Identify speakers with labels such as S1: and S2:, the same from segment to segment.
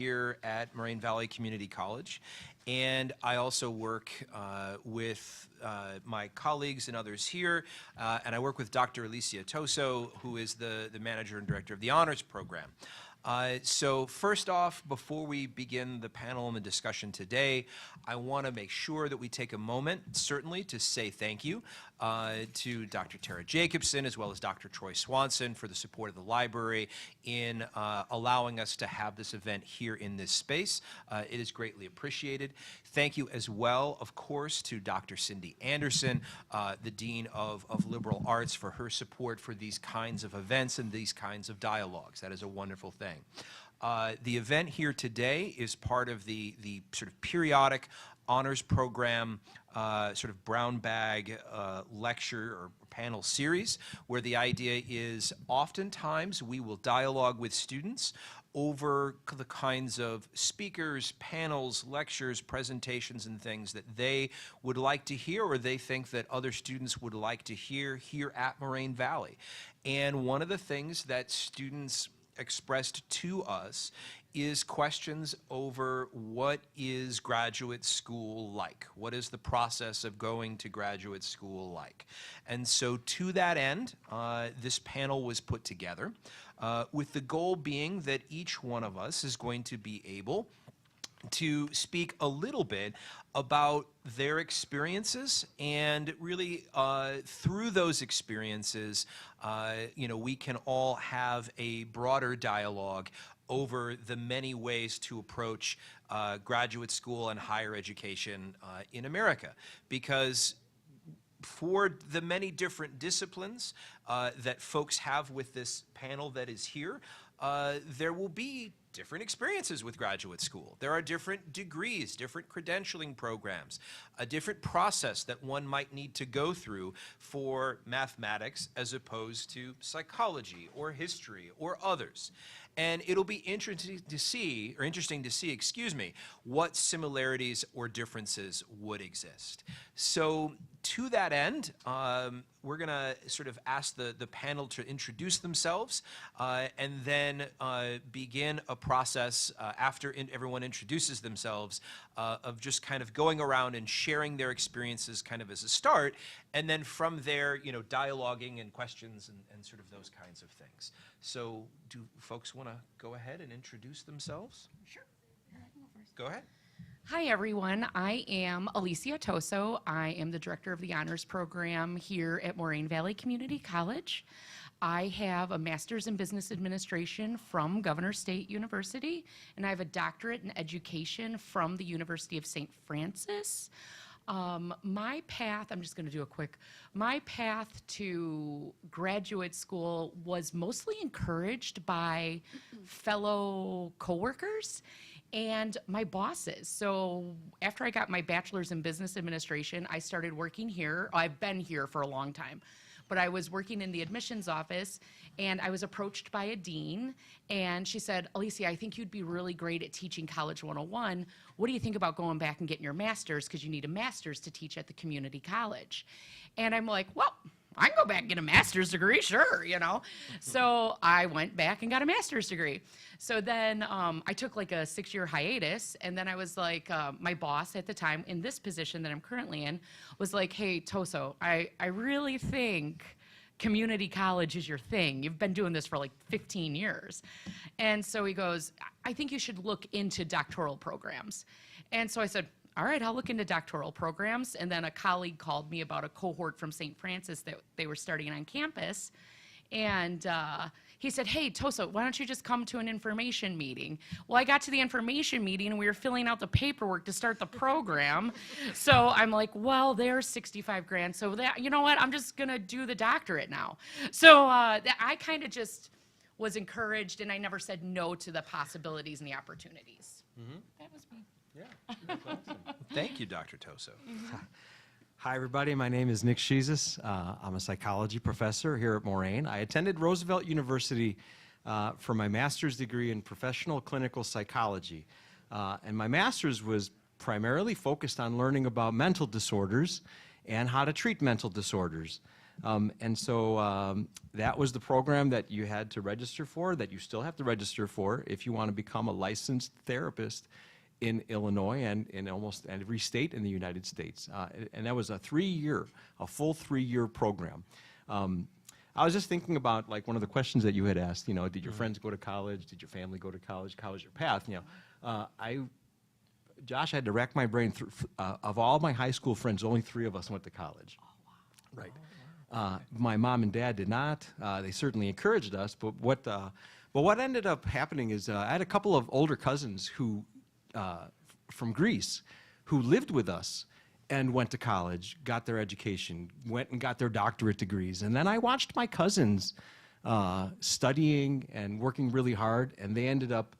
S1: here at Moraine Valley Community College, and I also work with my colleagues and others here, and I work with Dr. Alicia Toso, who is the manager and director of the honors program. So first off, before we begin the panel and the discussion today, I want to make sure that we take a moment, certainly, to say thank you to Dr. Tara Jacobson as well as Dr. Troy Swanson for the support of the library in allowing us to have this event here in this space. It is greatly appreciated. Thank you as well, of course, to Dr. Cindy Anderson, the Dean of Liberal Arts, for her support for these kinds of events and these kinds of dialogues. That is a wonderful thing. The event here today is part of the sort of periodic honors program sort of brown bag lecture or panel series, where the idea is oftentimes we will dialogue with students over the kinds of speakers, panels, lectures, presentations, and things that they would like to hear or they think that other students would like to hear here at Moraine Valley. And one of the things that students expressed to us is questions over what is graduate school like? What is the process of going to graduate school like? And so to that end, this panel was put together with the goal being that each one of us is going to be able to speak a little bit about their experiences, and really through those experiences, we can all have a broader dialogue over the many ways to approach graduate school and higher education in America. Because for the many different disciplines that folks have with this panel that is here, there will be different experiences with graduate school. There are different degrees, different credentialing programs, a different process that one might need to go through for mathematics as opposed to psychology or history or others. And it'll be interesting to see, what similarities or differences would exist. So to that end, we're going to sort of ask the panel to introduce themselves and then begin a process after everyone introduces themselves of just kind of going around and sharing their experiences kind of as a start, and then from there, dialoguing and questions and sort of those kinds of things. So do folks want to go ahead and introduce themselves?
S2: Sure.
S1: Go ahead.
S2: Hi, everyone. I am Alicia Toso. I am the director of the honors program here at Moraine Valley Community College. I have a master's in business administration from Governor State University, and I have a doctorate in education from the University of St. Francis. My path, I'm just going to do a quick, my path to graduate school was mostly encouraged by fellow coworkers and my bosses. So after I got my bachelor's in business administration, I started working here. I've been here for a long time, but I was working in the admissions office, and I was approached by a dean, and she said, Alicia, I think you'd be really great at teaching College 101. What do you think about going back and getting your master's, because you need a master's to teach at the community college? And I'm like, well, I can go back and get a master's degree, sure, So I went back and got a master's degree. So then I took like a 6-year hiatus, and then I was like, my boss at the time in this position that I'm currently in was like, hey, Toso, I really think community college is your thing. You've been doing this for like 15 years. And so he goes, I think you should look into doctoral programs. And so I said, all right, I'll look into doctoral programs. And then a colleague called me about a cohort from St. Francis that they were starting on campus. And he said, hey, Toso, why don't you just come to an information meeting? Well, I got to the information meeting, and we were filling out the paperwork to start the program. So I'm like, well, there's 65 grand. So that, you know what? I'm just going to do the doctorate now. So I kind of just was encouraged, and I never said no to the possibilities and the opportunities. Mm-hmm. That was me.
S1: Yeah, that's awesome. Thank you, Dr. Toso.
S3: Mm-hmm. Hi, everybody. My name is Nick Shizis. I'm a psychology professor here at Moraine. I attended Roosevelt University for my master's degree in professional clinical psychology. And my master's was primarily focused on learning about mental disorders and how to treat mental disorders. And so that was the program that you had to register for, that you still have to register for if you want to become a licensed therapist in Illinois and in almost every state in the United States. And that was a full 3-year program. I was just thinking about, like, one of the questions that you had asked, you know, did your friends go to college? Did your family go to college? How was your path? You know, Josh, I had to rack my brain. Of all my high school friends, only 3 of us went to college. Oh, wow. Right. My mom and dad did not. They certainly encouraged us, but what ended up happening is I had a couple of older cousins who, from Greece, who lived with us and went to college, got their education, went and got their doctorate degrees. And then I watched my cousins studying and working really hard, and they ended up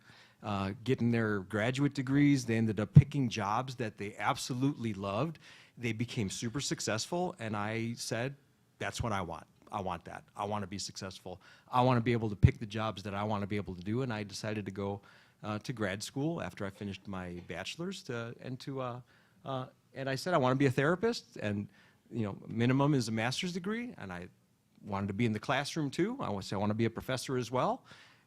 S3: getting their graduate degrees. They ended up picking jobs that they absolutely loved. They became super successful, and I said, that's what I want. I want that. I want to be successful. I want to be able to pick the jobs that I want to be able to do, and I decided to go to grad school after I finished my bachelor's and I said I want to be a therapist, and you know, minimum is a master's degree, and I wanted to be in the classroom too. I want to be a professor as well,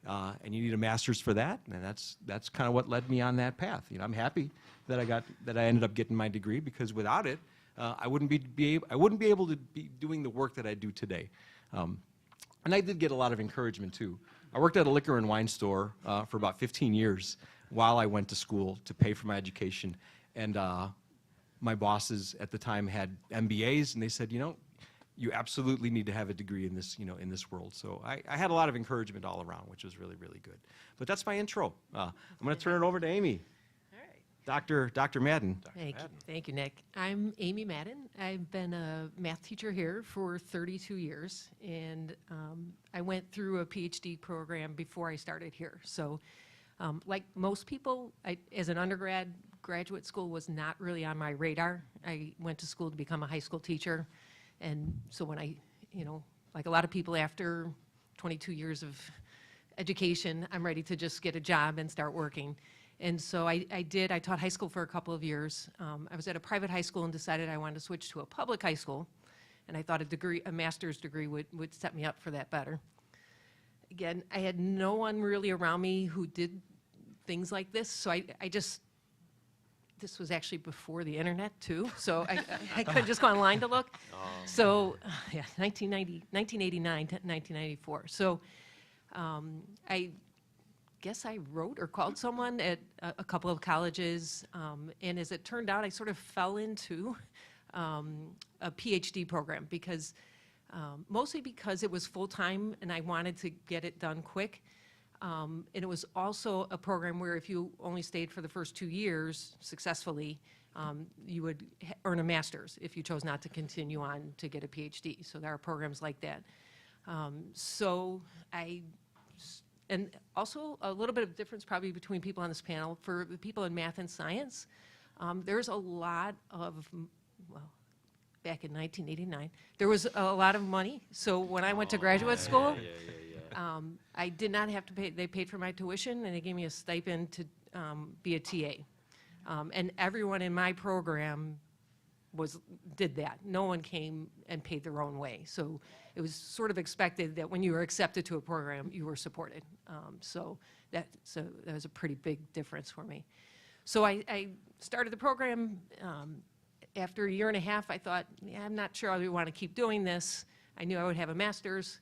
S3: and you need a master's for that, and that's kind of what led me on that path. You know, I'm happy that I ended up getting my degree, because without it, I wouldn't be able to be doing the work that I do today. And I did get a lot of encouragement too. I worked at a liquor and wine store for about 15 years while I went to school to pay for my education, and my bosses at the time had MBAs, and they said, you know, you absolutely need to have a degree in this, you know, in this world. So I had a lot of encouragement all around, which was really, really good. But that's my intro. I'm going to turn it over to Amy.
S4: All right.
S3: Dr. Madden.
S4: Thank you, Nick. I'm Amy Madden. I've been a math teacher here for 32 years, and I went through a PhD program before I started here. So like most people, as an undergrad, graduate school was not really on my radar. I went to school to become a high school teacher, and so when I, you know, like a lot of people after 22 years of education, I'm ready to just get a job and start working. And so I taught high school for a couple of years. I was at a private high school and decided I wanted to switch to a public high school, and I thought a master's degree would set me up for that better. Again, I had no one really around me who did things like this, so this was actually before the internet too, so I couldn't just go online to look. So, yeah, 1989 to 1994. So I guess I wrote or called someone at a couple of colleges, and as it turned out, I sort of fell into a PhD program because, mostly because it was full-time and I wanted to get it done quick. And it was also a program where if you only stayed for the first 2 years successfully, you would earn a master's if you chose not to continue on to get a PhD. So there are programs like that. And also a little bit of difference probably between people on this panel. For the people in math and science, there's a lot of, well, back in 1989, there was a lot of money. So when I went to graduate school, I did not have to pay. They paid for my tuition, and they gave me a stipend to be a TA. And everyone in my program did that. No one came and paid their own way. So it was sort of expected that when you were accepted to a program, you were supported. So that was a pretty big difference for me. So I started the program. After a year and a half, I thought, yeah, I'm not sure I want to keep doing this. I knew I would have a master's.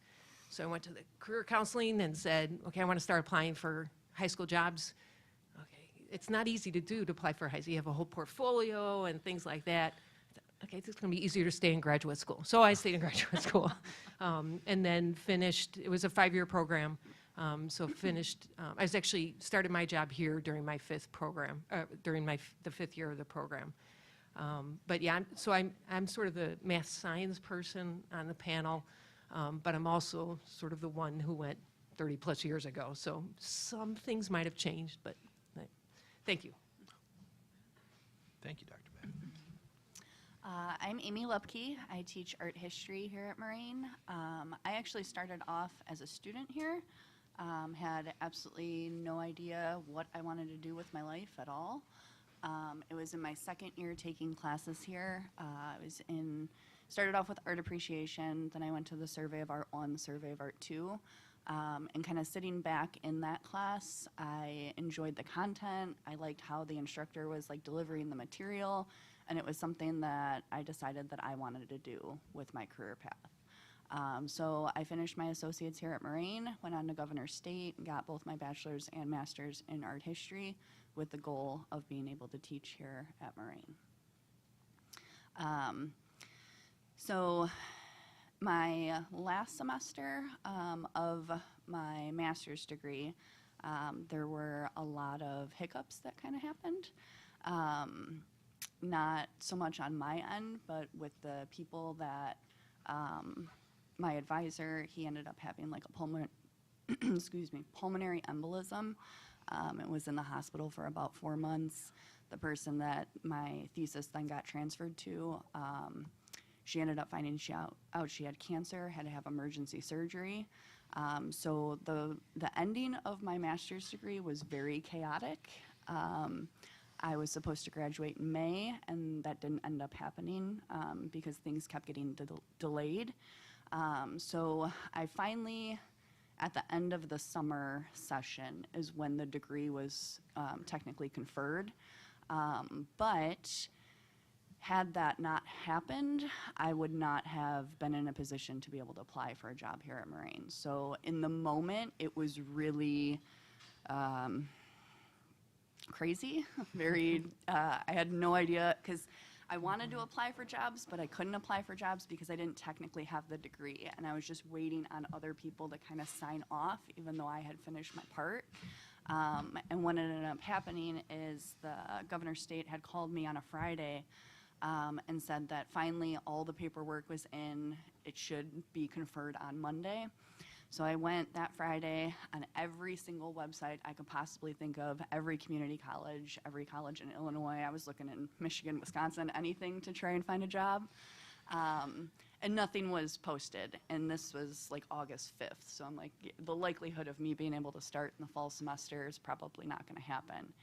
S4: So I went to the career counseling and said, okay, I want to start applying for high school jobs. Okay, it's not easy to apply for high school. You have a whole portfolio and things like that. Okay, it's going to be easier to stay in graduate school. So I stayed in graduate school and then finished. It was a 5-year program. So finished, I was actually started my job here during my 5th program, during the 5th year of the program. But yeah, I'm sort of the math science person on the panel. But I'm also sort of the one who went 30 plus years ago. So some things might have changed, but thank you.
S1: Thank you, Dr. Madden.
S5: I'm Amy Lepke. I teach art history here at Moraine. I actually started off as a student here, had absolutely no idea what I wanted to do with my life at all. It was in my 2nd year taking classes here. I was in started off with art appreciation, then I went to the Survey of Art 1, Survey of Art 2. And kind of sitting back in that class, I enjoyed the content. I liked how the instructor was like delivering the material, and it was something that I decided that I wanted to do with my career path. So I finished my associates here at Moraine, went on to Governor State, and got both my bachelor's and master's in art history with the goal of being able to teach here at Moraine. So my last semester of my master's degree, there were a lot of hiccups that kind of happened. Not so much on my end, but with the people that my advisor, he ended up having like a pulmonary embolism. It was in the hospital for about 4 months. The person that my thesis then got transferred to, she ended up finding out she had cancer, had to have emergency surgery. So the ending of my master's degree was very chaotic. I was supposed to graduate in May, and that didn't end up happening because things kept getting delayed. So I finally, at the end of the summer session, is when the degree was technically conferred. But had that not happened, I would not have been in a position to be able to apply for a job here at Moraine. So in the moment, it was really crazy. I had no idea, because I wanted to apply for jobs, but I couldn't apply for jobs because I didn't technically have the degree. And I was just waiting on other people to kind of sign off, even though I had finished my part. And what ended up happening is the Governor State had called me on a Friday and said that finally all the paperwork was in. It should be conferred on Monday. So I went that Friday on every single website I could possibly think of, every community college, every college in Illinois. I was looking in Michigan, Wisconsin, anything to try and find a job. And nothing was posted. And this was like August 5th. So I'm like, the likelihood of me being able to start in the fall semester is probably not going to happen.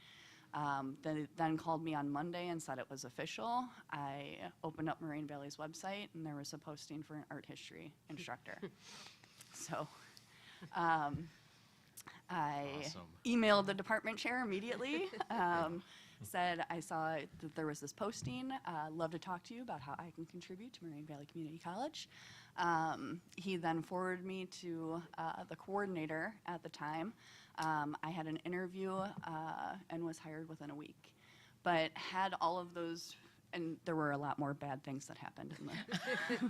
S5: They then called me on Monday and said it was official. I opened up Moraine Valley's website, and there was a posting for an art history instructor. So I
S3: Awesome.
S5: emailed the department chair immediately, said I saw that there was this posting, love to talk to you about how I can contribute to Moraine Valley Community College. He then forwarded me to the coordinator at the time. I had an interview and was hired within a week, but had all of those, and there were a lot more bad things that happened in the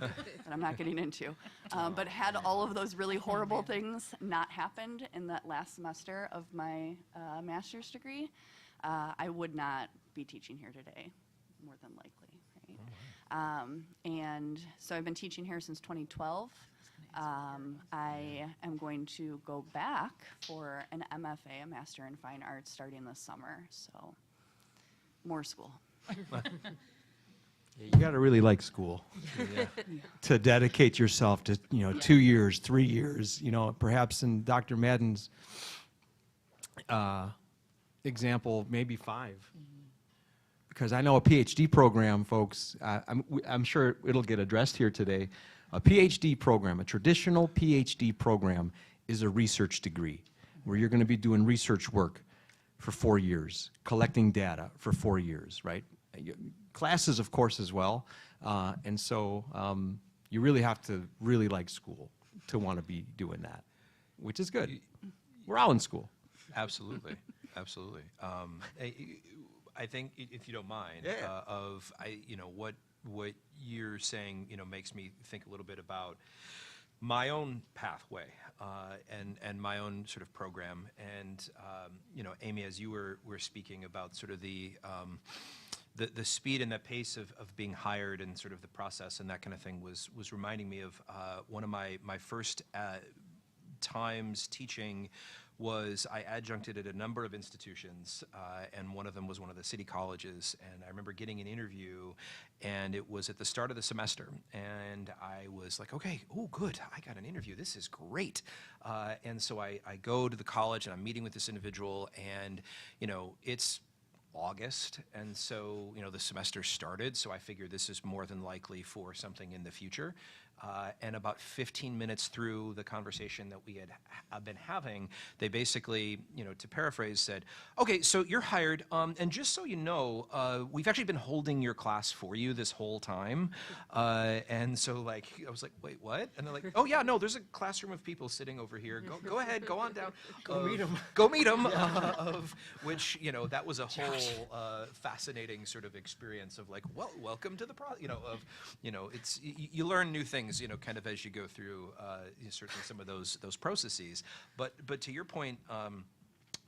S5: that I'm not getting into, but had all of those really horrible things not happened in that last semester of my master's degree, I would not be teaching here today, more than likely, right? And so I've been teaching here since 2012. I am going to go back for an MFA, a Master in Fine Arts, starting this summer, so more school.
S3: You got to really like school to dedicate yourself to, 2 years, 3 years, perhaps in Dr. Madden's example, maybe 5. Because I know a PhD program, folks, I'm sure it'll get addressed here today. A PhD program, a traditional PhD program, is a research degree where you're going to be doing research work for 4 years, collecting data for 4 years, right? Classes, of course, as well. And so you really have to really like school to want to be doing that, which is good. We're all in school.
S1: Absolutely, absolutely. I think, if you don't mind, what you're saying, makes me think a little bit about my own pathway and my own sort of program. And Amy, as you were speaking about sort of the speed and the pace of being hired and sort of the process and that kind of thing was reminding me of one of my first times teaching was I adjuncted at a number of institutions, and one of them was one of the city colleges. And I remember getting an interview, and it was at the start of the semester. And I was like, okay, oh, good, I got an interview. This is great. And so I go to the college, and I'm meeting with this individual, and, it's August, and so, the semester started, so I figured this is more than likely for something in the future. And about 15 minutes through the conversation that we had been having, they basically, to paraphrase, said, okay, so you're hired, and just so you know, we've actually been holding your class for you this whole time. And so, I was like, wait, what? And they're like, oh, yeah, no, there's a classroom of people sitting over here. Go ahead, go on down.
S3: Go meet 'em.
S1: Go meet them, of which, that was a whole fascinating sort of experience of well, welcome to the it's, you learn new things, kind of as you go through certainly some of those processes. But to your point,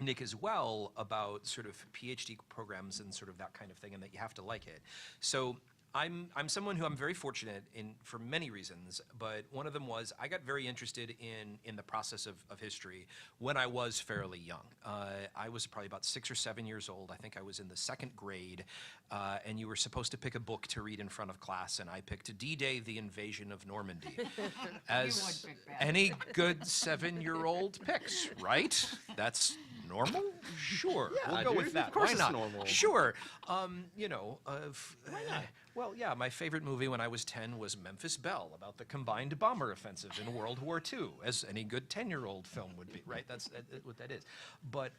S1: Nick, as well, about sort of PhD programs and sort of that kind of thing, and that you have to like it. So I'm someone who I'm very fortunate in for many reasons, but one of them was I got very interested in the process of history when I was fairly young. I was probably about 6 or 7 years old. I think I was in the 2nd grade, and you were supposed to pick a book to read in front of class, and I picked D-Day, the Invasion of Normandy. As any good 7-year-old picks, right? That's normal? Sure, we'll go with that.
S3: Of course
S1: Why
S3: it's
S1: not?
S3: normal.
S1: Sure. Why not? Well, yeah, my favorite movie when I was 10 was Memphis Belle, about the combined bomber offensive in World War II, as any good 10-year-old film would be, right? That's what that is. But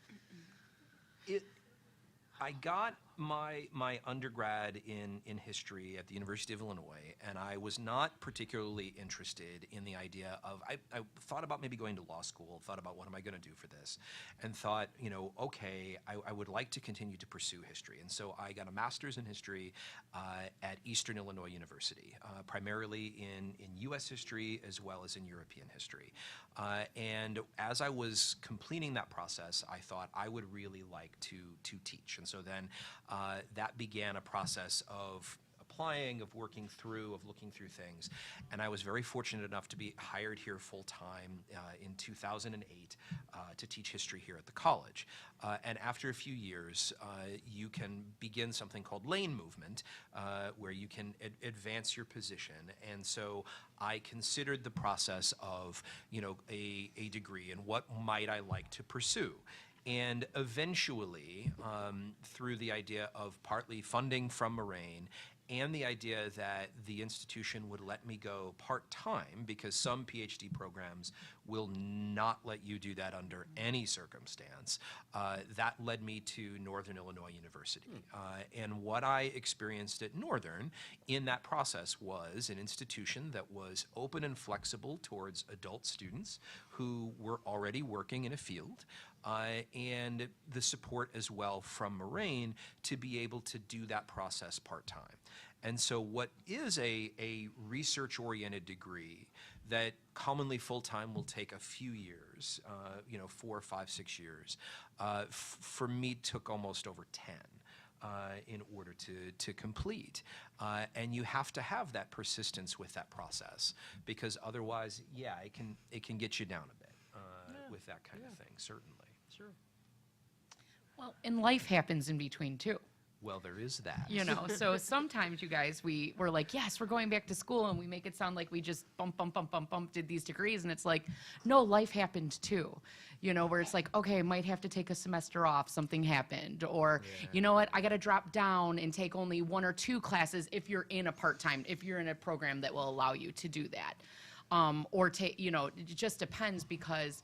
S1: I got my undergrad in history at the University of Illinois, and I was not particularly interested in the idea of, I thought about maybe going to law school, thought about what am I going to do for this, and thought, okay, I would like to continue to pursue history. And so I got a master's in history at Eastern Illinois University, primarily in U.S. history as well as in European history. And as I was completing that process, I thought I would really like to teach. And so then that began a process of applying, of working through, of looking through things. And I was very fortunate enough to be hired here full-time in 2008 to teach history here at the college. And after a few years, you can begin something called lane movement, where you can advance your position. And so I considered the process of, a degree and what might I like to pursue. And eventually, through the idea of partly funding from Moraine and the idea that the institution would let me go part-time, because some PhD programs will not let you do that under any circumstance, that led me to Northern Illinois University. And what I experienced at Northern in that process was an institution that was open and flexible towards adult students who were already working in a field, and the support as well from Moraine to be able to do that process part-time. And so what is a research-oriented degree that commonly full-time will take a few years, 4, 5, 6 years, for me took almost over 10 in order to complete. And you have to have that persistence with that process, because otherwise, yeah, it can get you down a bit with that kind of thing, certainly.
S3: Sure.
S2: Well, and life happens in between too.
S1: Well, there is that.
S2: So sometimes you guys, we're like, yes, we're going back to school, and we make it sound like we just bump, did these degrees, and it's like, no, life happened too. Where it's like, okay, I might have to take a semester off, something happened, or you know what, I got to drop down and take only 1 or 2 classes if you're in a part-time, if you're in a program that will allow you to do that. Or take, it just depends, because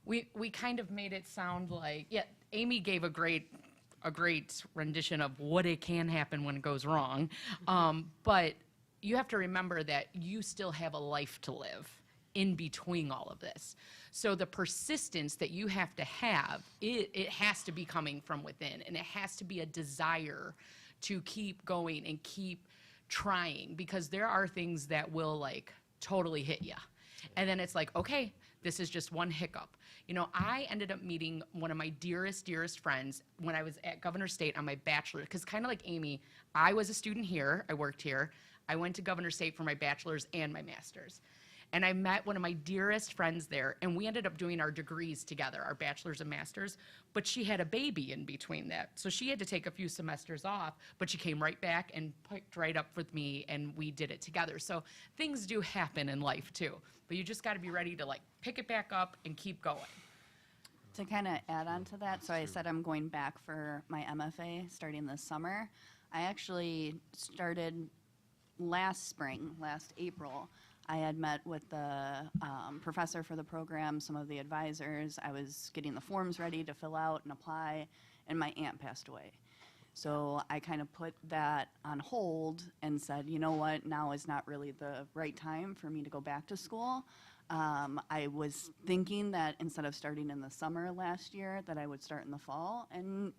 S2: we kind of made it sound like, yeah, Amy gave a great rendition of what it can happen when it goes wrong. But you have to remember that you still have a life to live in between all of this. So the persistence that you have to have, it has to be coming from within, and it has to be a desire to keep going and keep trying, because there are things that will totally hit you. And then it's like, okay, this is just one hiccup. I ended up meeting one of my dearest friends when I was at Governor State on my bachelor's, because kind of like Amy, I was a student here, I worked here. I went to Governor State for my bachelor's and my master's. And I met one of my dearest friends there, and we ended up doing our degrees together, our bachelor's and master's, but she had a baby in between that. So she had to take a few semesters off, but she came right back and picked right up with me, and we did it together. So things do happen in life too, but you just gotta be ready to pick it back up and keep going.
S5: To kind of add on to that, so I said I'm going back for my MFA starting this summer. I actually started last spring, last April. I had met with the professor for the program, some of the advisors. I was getting the forms ready to fill out and apply, and my aunt passed away. So I kind of put that on hold and said, you know what, now is not really the right time for me to go back to school. I was thinking that instead of starting in the summer last year, that I would start in the fall, and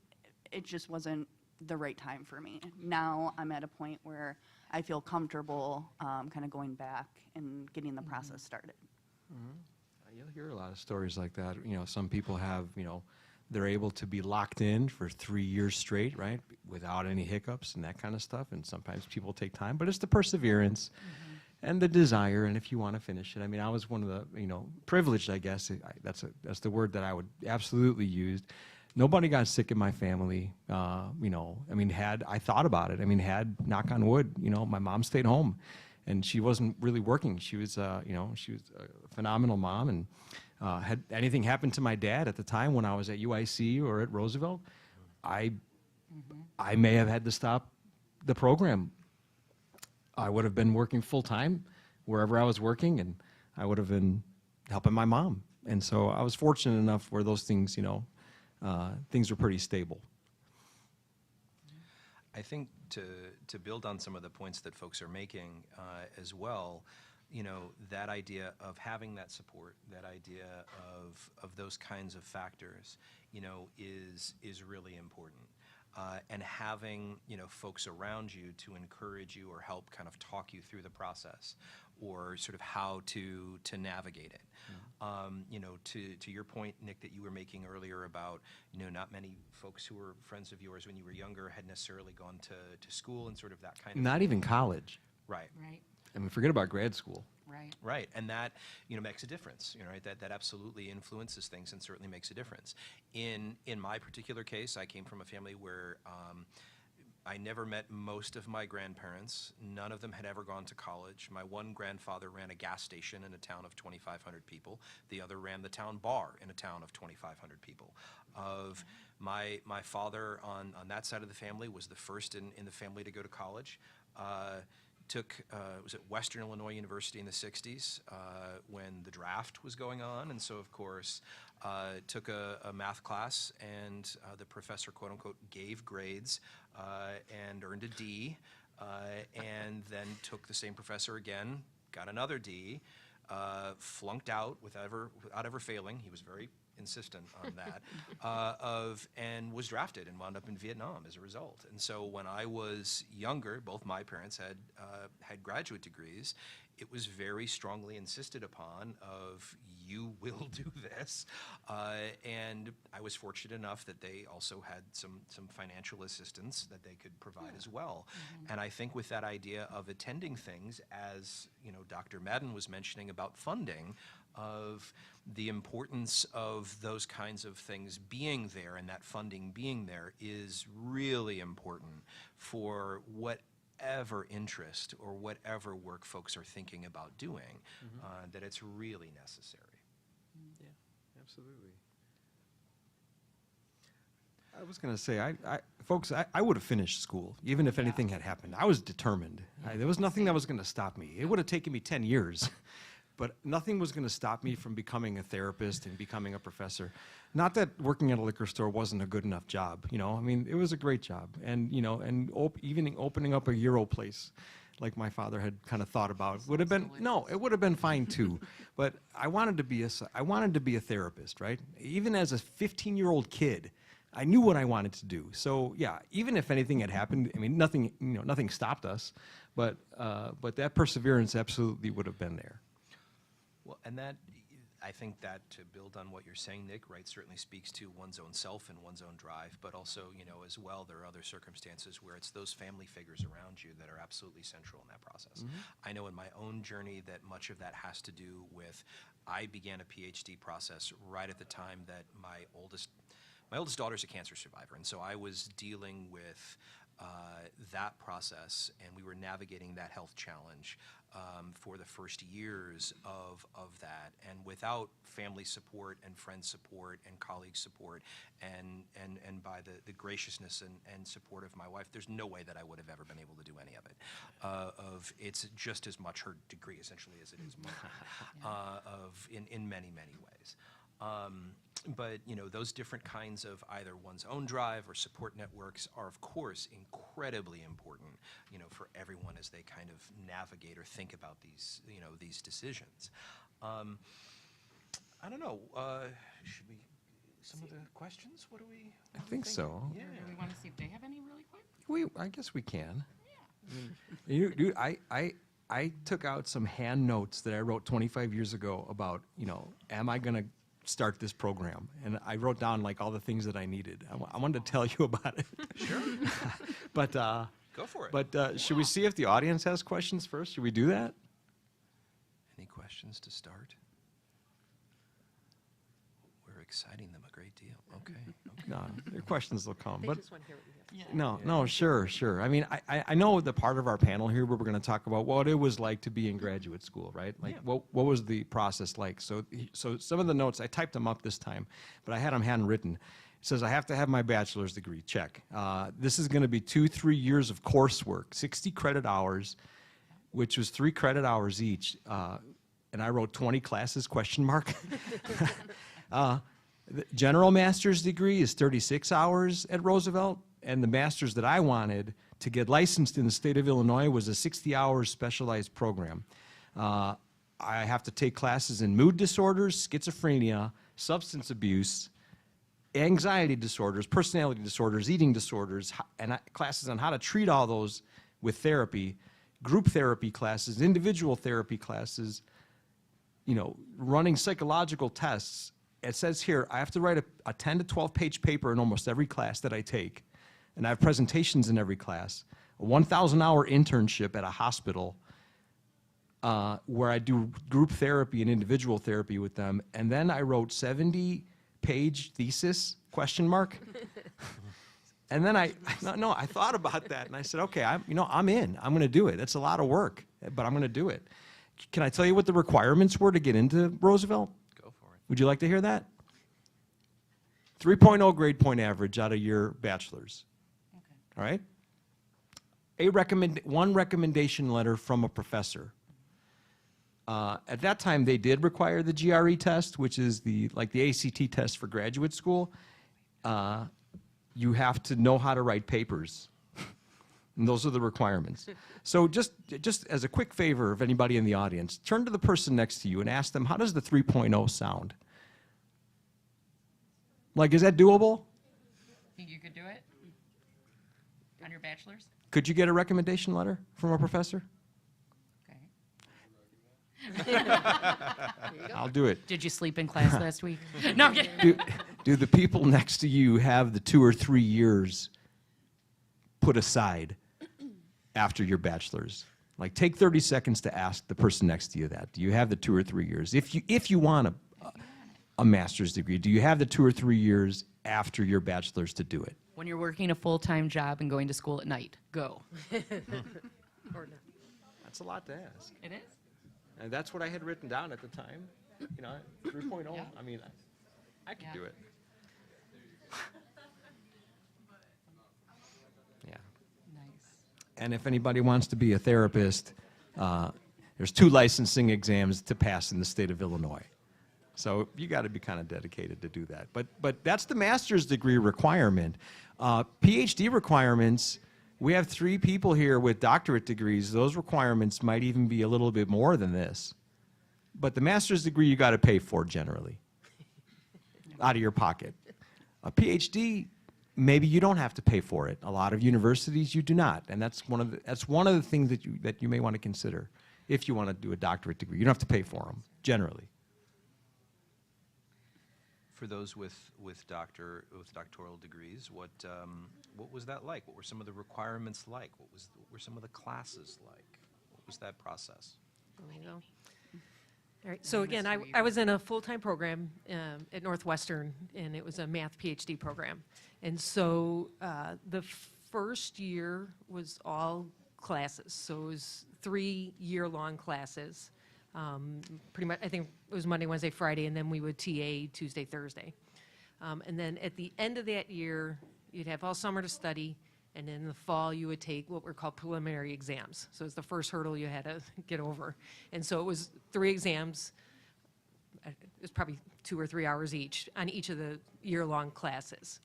S5: it just wasn't the right time for me. Now I'm at a point where I feel comfortable kind of going back and getting the process started.
S3: You'll hear a lot of stories like that. You know, some people have, you know, they're able to be locked in for 3 years straight, right, without any hiccups and that kind of stuff. And sometimes people take time, but it's the perseverance and the desire. And if you want to finish it, I mean, I was one of the, you know, privileged, I guess. That's the word that I would absolutely use. Nobody got sick in my family. You know, I mean, I thought about it. I mean, knock on wood, you know, my mom stayed home, and she wasn't really working. She was, you know, she was a phenomenal mom, and had anything happened to my dad at the time when I was at UIC or at Roosevelt, I may have had to stop the program. I would have been working full time wherever I was working, and I would have been helping my mom. And so I was fortunate enough where those things, you know, things were pretty stable.
S1: I think to build on some of the points that folks are making as well, you know, that idea of having that support, that idea of those kinds of factors, you know, is really important. And having, you know, folks around you to encourage you or help kind of talk you through the process, or sort of how to navigate it. You know, to your point, Nick, that you were making earlier about, you know, not many folks who were friends of yours when you were younger had necessarily gone to school and sort of that kind of
S3: Not
S1: thing.
S3: even college.
S1: Right.
S2: Right,
S3: I mean, forget about grad school.
S2: right.
S1: Right, and that, you know, makes a difference. You know, right? That absolutely influences things and certainly makes a difference. In my particular case, I came from a family where I never met most of my grandparents. None of them had ever gone to college. My one grandfather ran a gas station in a town of 2,500 people. The other ran the town bar in a town of 2,500 people. Of my father on that side of the family was the first in the family to go to college. Was at Western Illinois University in the 60s when the draft was going on, and so of course took a math class, and the professor, quote unquote, gave grades and earned a D, and then took the same professor again, got another D, flunked out without ever failing. He was very insistent on that, and was drafted and wound up in Vietnam as a result. And so when I was younger, both my parents had graduate degrees. It was very strongly insisted upon of, you will do this. And I was fortunate enough that they also had some financial assistance that they could provide as well. And I think with that idea of attending things, as you know, Dr. Madden was mentioning about funding, of the importance of those kinds of things being there and that funding being there is really important for whatever interest or whatever work folks are thinking about doing, that it's really necessary.
S3: Yeah, absolutely. I was going to say, folks, I would have finished school, even if anything had happened. I was determined. There was nothing that was going to stop me. It would have taken me 10 years. But nothing was going to stop me from becoming a therapist and becoming a professor. Not that working at a liquor store wasn't a good enough job, you know. I mean, it was a great job, and you know, and even opening up a Euro place, like my father had kind of thought about, would have been it would have been fine too. But I wanted to be a therapist, right? Even as a 15-year-old kid, I knew what I wanted to do. So yeah, even if anything had happened, I mean, nothing stopped us, but that perseverance absolutely would have been there.
S1: Well, and that, I think that to build on what you're saying, Nick, right, certainly speaks to one's own self and one's own drive, but also, you know, as well, there are other circumstances where it's those family figures around you that are absolutely central in that process. I know in my own journey that much of that has to do with, I began a PhD process right at the time that my oldest daughter's a cancer survivor, and so I was dealing with that process, and we were navigating that health challenge for the first years of that. And without family support and friend support and colleague support and by the graciousness and support of my wife, there's no way that I would have ever been able to do any of it. It's just as much her degree essentially as it is mine, in many, many ways. But those different kinds of either one's own drive or support networks are, of course, incredibly important, for everyone as they kind of navigate or think about these decisions. I don't know. Should we? Some of the questions? What do we?
S3: I think so.
S1: Yeah.
S2: Do we want to see if they have any really quick?
S3: I guess we can. I took out some hand notes that I wrote 25 years ago about, am I going to start this program? And I wrote down like all the things that I needed. I wanted to tell you about it.
S1: Sure.
S3: But
S1: Go for it.
S3: But should we see if the audience has questions first? Should we do that?
S1: Any questions to start? We're exciting them a great deal. Okay.
S3: No, your questions will come.
S4: They
S3: But
S4: just want to hear what you have to say.
S3: no, sure. I mean, I know the part of our panel here where we're going to talk about what it was like to be in graduate school, right? Like, what was the process like? So some of the notes, I typed them up this time, but I had them handwritten. It says, I have to have my bachelor's degree, check. This is going to be 2-3 years of coursework, 60 credit hours, which was 3 credit hours each. And I wrote 20 classes, question mark. The general master's degree is 36 hours at Roosevelt, and the master's that I wanted to get licensed in the state of Illinois was a 60-hour specialized program. I have to take classes in mood disorders, schizophrenia, substance abuse, anxiety disorders, personality disorders, eating disorders, and classes on how to treat all those with therapy, group therapy classes, individual therapy classes, running psychological tests. It says here, I have to write a 10 to 12 page paper in almost every class that I take. And I have presentations in every class. A 1,000-hour internship at a hospital where I do group therapy and individual therapy with them. And then I wrote 70-page thesis, question mark. And then I thought about that and I said, okay, I'm in. I'm going to do it. It's a lot of work, but I'm going to do it. Can I tell you what the requirements were to get into Roosevelt? Would you like to hear that? 3.0 grade point average out of your bachelor's. Okay. All right? One recommendation letter from a professor. At that time, they did require the GRE test, which is the ACT test for graduate school. You have to know how to write papers. And those are the requirements. So just as a quick favor of anybody in the audience, turn to the person next to you and ask them, how does the 3.0 sound? Like, is that doable?
S2: Think you could do it? On your bachelor's?
S3: Could you get a recommendation letter from a professor?
S2: Okay.
S3: I'll do it.
S2: Did you sleep in class last week? No, I'm kidding.
S3: Do the people next to you have the 2 or 3 years put aside after your bachelor's? Like, take 30 seconds to ask the person next to you that. Do you have the 2 or 3 years? If you want a master's degree, do you have the 2 or 3 years after your bachelor's to do it?
S2: When you're working a full-time job and going to school at night, go.
S4: Or not.
S3: That's a lot to ask.
S2: It is?
S3: And that's what I had written down at the time. 3.0.
S2: Yeah.
S3: I mean, I could
S2: Yeah.
S3: do it. Yeah.
S2: Nice.
S3: And if anybody wants to be a therapist, there's 2 licensing exams to pass in the state of Illinois. So you got to be kind of dedicated to do that. But that's the master's degree requirement. PhD requirements, we have 3 people here with doctorate degrees. Those requirements might even be a little bit more than this. But the master's degree you got to pay for generally, out of your pocket. A PhD, maybe you don't have to pay for it. A lot of universities you do not, and that's one of the things that you may want to consider if you want to do a doctorate degree. You don't have to pay for them generally.
S1: For those with doctoral degrees, what was that like? What were some of the requirements like? What were some of the classes like? What was that process?
S4: There you go. All right, so again, I was in a full-time program at Northwestern, and it was a math PhD program. And so the first year was all classes, so it was 3 year-long classes. Pretty much, I think it was Monday, Wednesday, Friday, and then we would TA Tuesday, Thursday. And then at the end of that year, you'd have all summer to study, and then in the fall, you would take what were called preliminary exams. So it's the first hurdle you had to get over. And so it was 3 exams. It was probably 2 or 3 hours each on each of the year-long classes.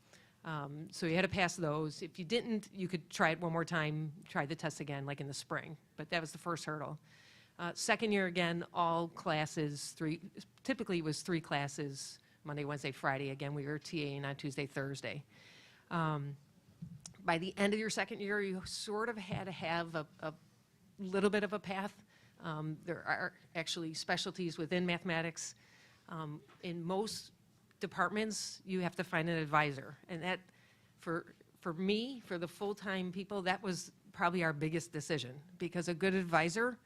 S4: So you had to pass those. If you didn't, you could try it one more time, try the test again, like in the spring. But that was the first hurdle. Second year, again, all classes, typically it was 3 classes, Monday, Wednesday, Friday. Again, we were TAing on Tuesday, Thursday. By the end of your second year, you sort of had to have a little bit of a path. There are actually specialties within mathematics. In most departments, you have to find an advisor. And that, for me, for the full-time people, that was probably our biggest decision, because a good advisor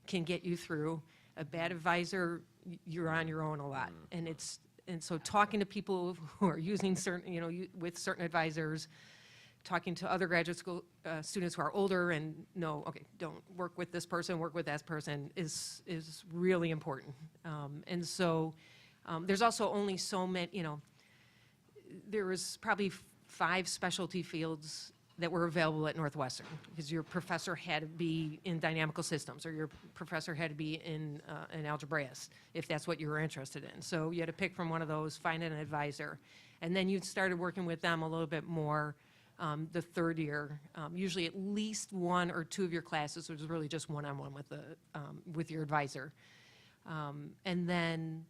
S4: can get you through. A bad advisor, you're on your own a lot. And so talking to people who are using certain, with certain advisors, talking to other graduate school students who are older and no, okay, don't work with this person, work with that person is really important. And so there's also only so many, there was probably 5 specialty fields that were available at Northwestern, because your professor had to be in dynamical systems, or your professor had to be in algebraics, if that's what you were interested in. So you had to pick from one of those, find an advisor, and then you started working with them a little bit more the third year. Usually at least 1 or 2 of your classes was really just one-on-one with your advisor. And then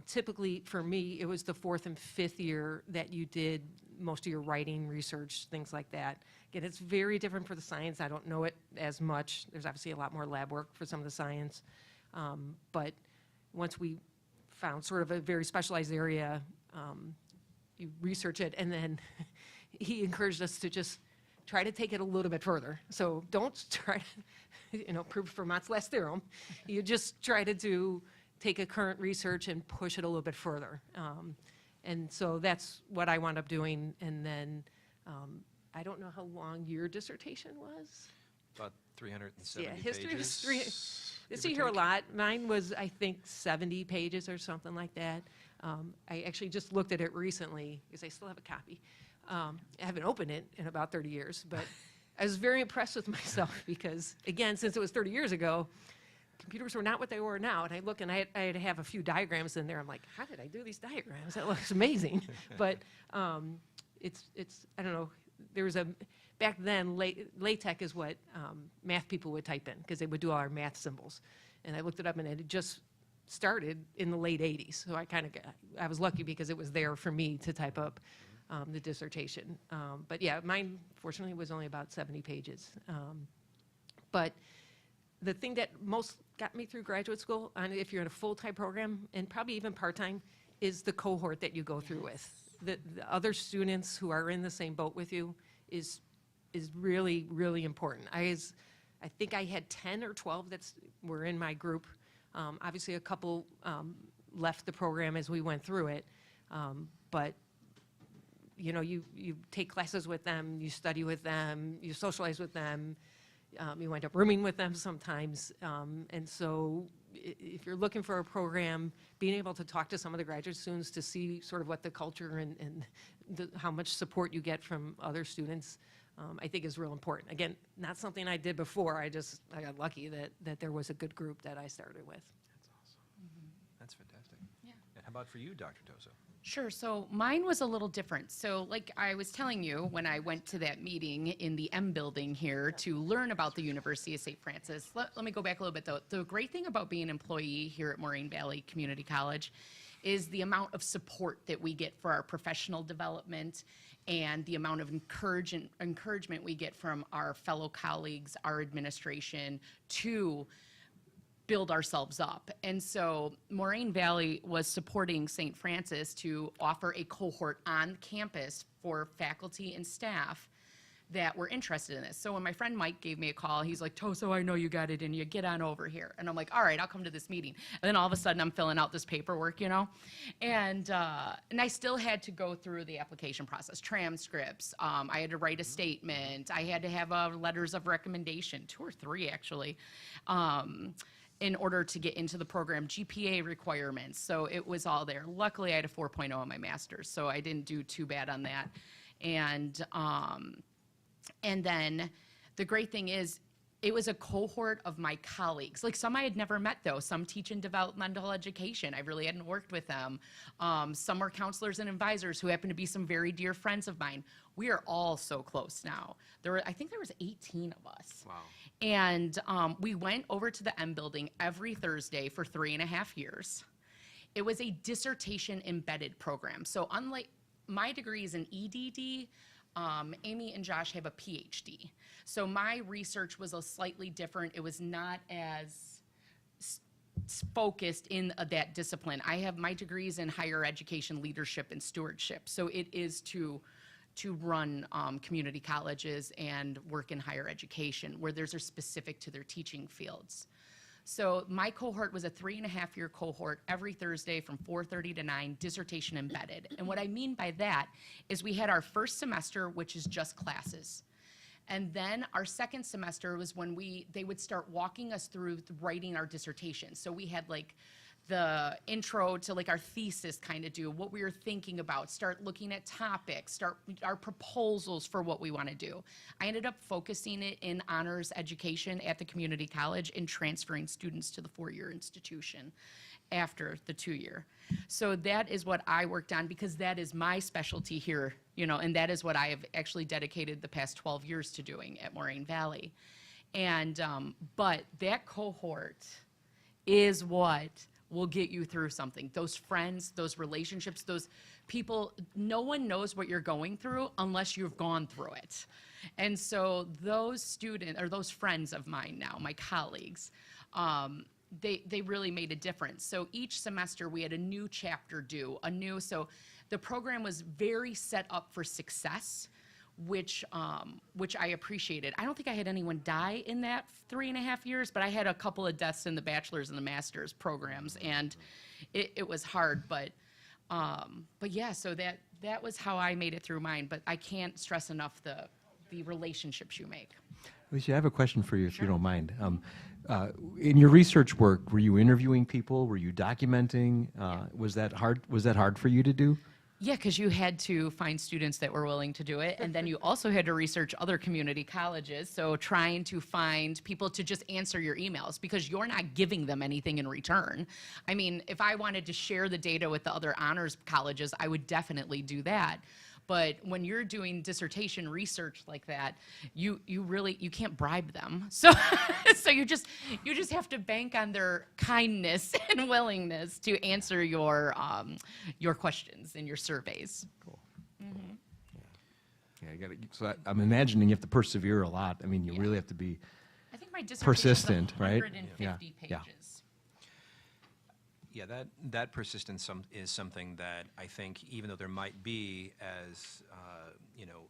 S4: typically for me, it was the 4th and 5th year that you did most of your writing, research, things like that. Again, it's very different for the science. I don't know it as much. There's obviously a lot more lab work for some of the science. But once we found sort of a very specialized area, you research it, and then he encouraged us to just try to take it a little bit further. So don't try to, prove Fermat's last theorem. You just try to take a current research and push it a little bit further. And so that's what I wound up doing. And then I don't know how long your dissertation was.
S1: About 370
S4: Yeah, history
S1: pages.
S4: was three. You
S1: give
S4: see
S1: or
S4: here a
S1: take.
S4: lot. Mine was, I think, 70 pages or something like that. I actually just looked at it recently because I still have a copy. I haven't opened it in about 30 years, but I was very impressed with myself because, again, since it was 30 years ago, computers were not what they were now. And I look, and I had to have a few diagrams in there. I'm like, how did I do these diagrams? That looks amazing. But it's I don't know. There was back then, LaTeX is what math people would type in, because they would do all our math symbols. And I looked it up, and it had just started in the late 80s. So I was lucky because it was there for me to type up the dissertation. But yeah, mine, fortunately, was only about 70 pages. But the thing that most got me through graduate school, and if you're in a full-time program, and probably even part-time, is the cohort that you go through with. The other students who are in the same boat with you is really, really important. I think I had 10 or 12 that were in my group. Obviously, a couple left the program as we went through it, but you take classes with them, you study with them, you socialize with them, you wind up rooming with them sometimes. And so if you're looking for a program, being able to talk to some of the graduate students to see sort of what the culture and how much support you get from other students, I think is real important. Again, not something I did before. I got lucky that there was a good group that I started with.
S1: That's awesome. That's fantastic.
S2: Yeah.
S1: And how about for you, Dr. Toso?
S2: Sure. So mine was a little different. So like I was telling you, when I went to that meeting in the M building here to learn about the University of St. Francis, let me go back a little bit though. The great thing about being an employee here at Moraine Valley Community College is the amount of support that we get for our professional development and the amount of encouragement we get from our fellow colleagues, our administration, to build ourselves up. And so Moraine Valley was supporting St. Francis to offer a cohort on campus for faculty and staff that were interested in this. So when my friend Mike gave me a call, he's like, Toso, I know you got it in you, get on over here. And I'm like, all right, I'll come to this meeting. And then all of a sudden I'm filling out this paperwork, you know? And I still had to go through the application process, transcripts. I had to write a statement. I had to have letters of recommendation, 2 or 3 actually, in order to get into the program, GPA requirements. So it was all there. Luckily, I had a 4.0 on my master's, so I didn't do too bad on that. And then the great thing is, it was a cohort of my colleagues. Like some I had never met though. Some teach in developmental education. I really hadn't worked with them. Some were counselors and advisors who happen to be some very dear friends of mine. We are all so close now. I think there was 18 of us.
S1: Wow.
S2: And we went over to the M building every Thursday for 3.5 years. It was a dissertation embedded program. So unlike my degree is an EDD, Amy and Josh have a PhD. So my research was a slightly different. It was not as focused in that discipline. I have my degrees in higher education leadership and stewardship. So it is to run community colleges and work in higher education where those are specific to their teaching fields. So my cohort was a 3.5-year cohort every Thursday from 4:30 to 9, dissertation embedded. And what I mean by that is we had our first semester, which is just classes. And then our second semester was when they would start walking us through writing our dissertation. So we had like the intro to like our thesis kind of do, what we were thinking about, start looking at topics, start our proposals for what we want to do. I ended up focusing it in honors education at the community college and transferring students to the 4-year institution after the 2-year. So that is what I worked on because that is my specialty here, you know, and that is what I have actually dedicated the past 12 years to doing at Moraine Valley. And, but that cohort is what will get you through something. Those friends, those relationships, those people, no one knows what you're going through unless you've gone through it. And so those students, or those friends of mine now, my colleagues, they really made a difference. So each semester we had a new chapter due, so the program was very set up for success, which I appreciated. I don't think I had anyone die in that 3.5 years, but I had a couple of deaths in the bachelor's and the master's programs, and it was hard. But yeah, so that was how I made it through mine. But I can't stress enough the relationships you make.
S3: Alicia, I have a question for you, if you don't mind. In your research work, were you interviewing people? Were you documenting? Was that hard? Was that hard for you to do?
S2: Yeah, because you had to find students that were willing to do it, and then you also had to research other community colleges, so trying to find people to just answer your emails, because you're not giving them anything in return. I mean, if I wanted to share the data with the other honors colleges, I would definitely do that. But when you're doing dissertation research like that, you can't bribe them. So you just have to bank on their kindness and willingness to answer your questions in your surveys.
S3: Cool. Mm-hmm. Yeah, I got it. So I'm imagining you have to persevere a lot. I mean, you really have to be
S2: I think my dissertation
S3: persistent,
S2: is
S3: right?
S2: 150
S3: Yeah.
S2: pages.
S1: Yeah, that persistence is something that I think, even though there might be, as you know,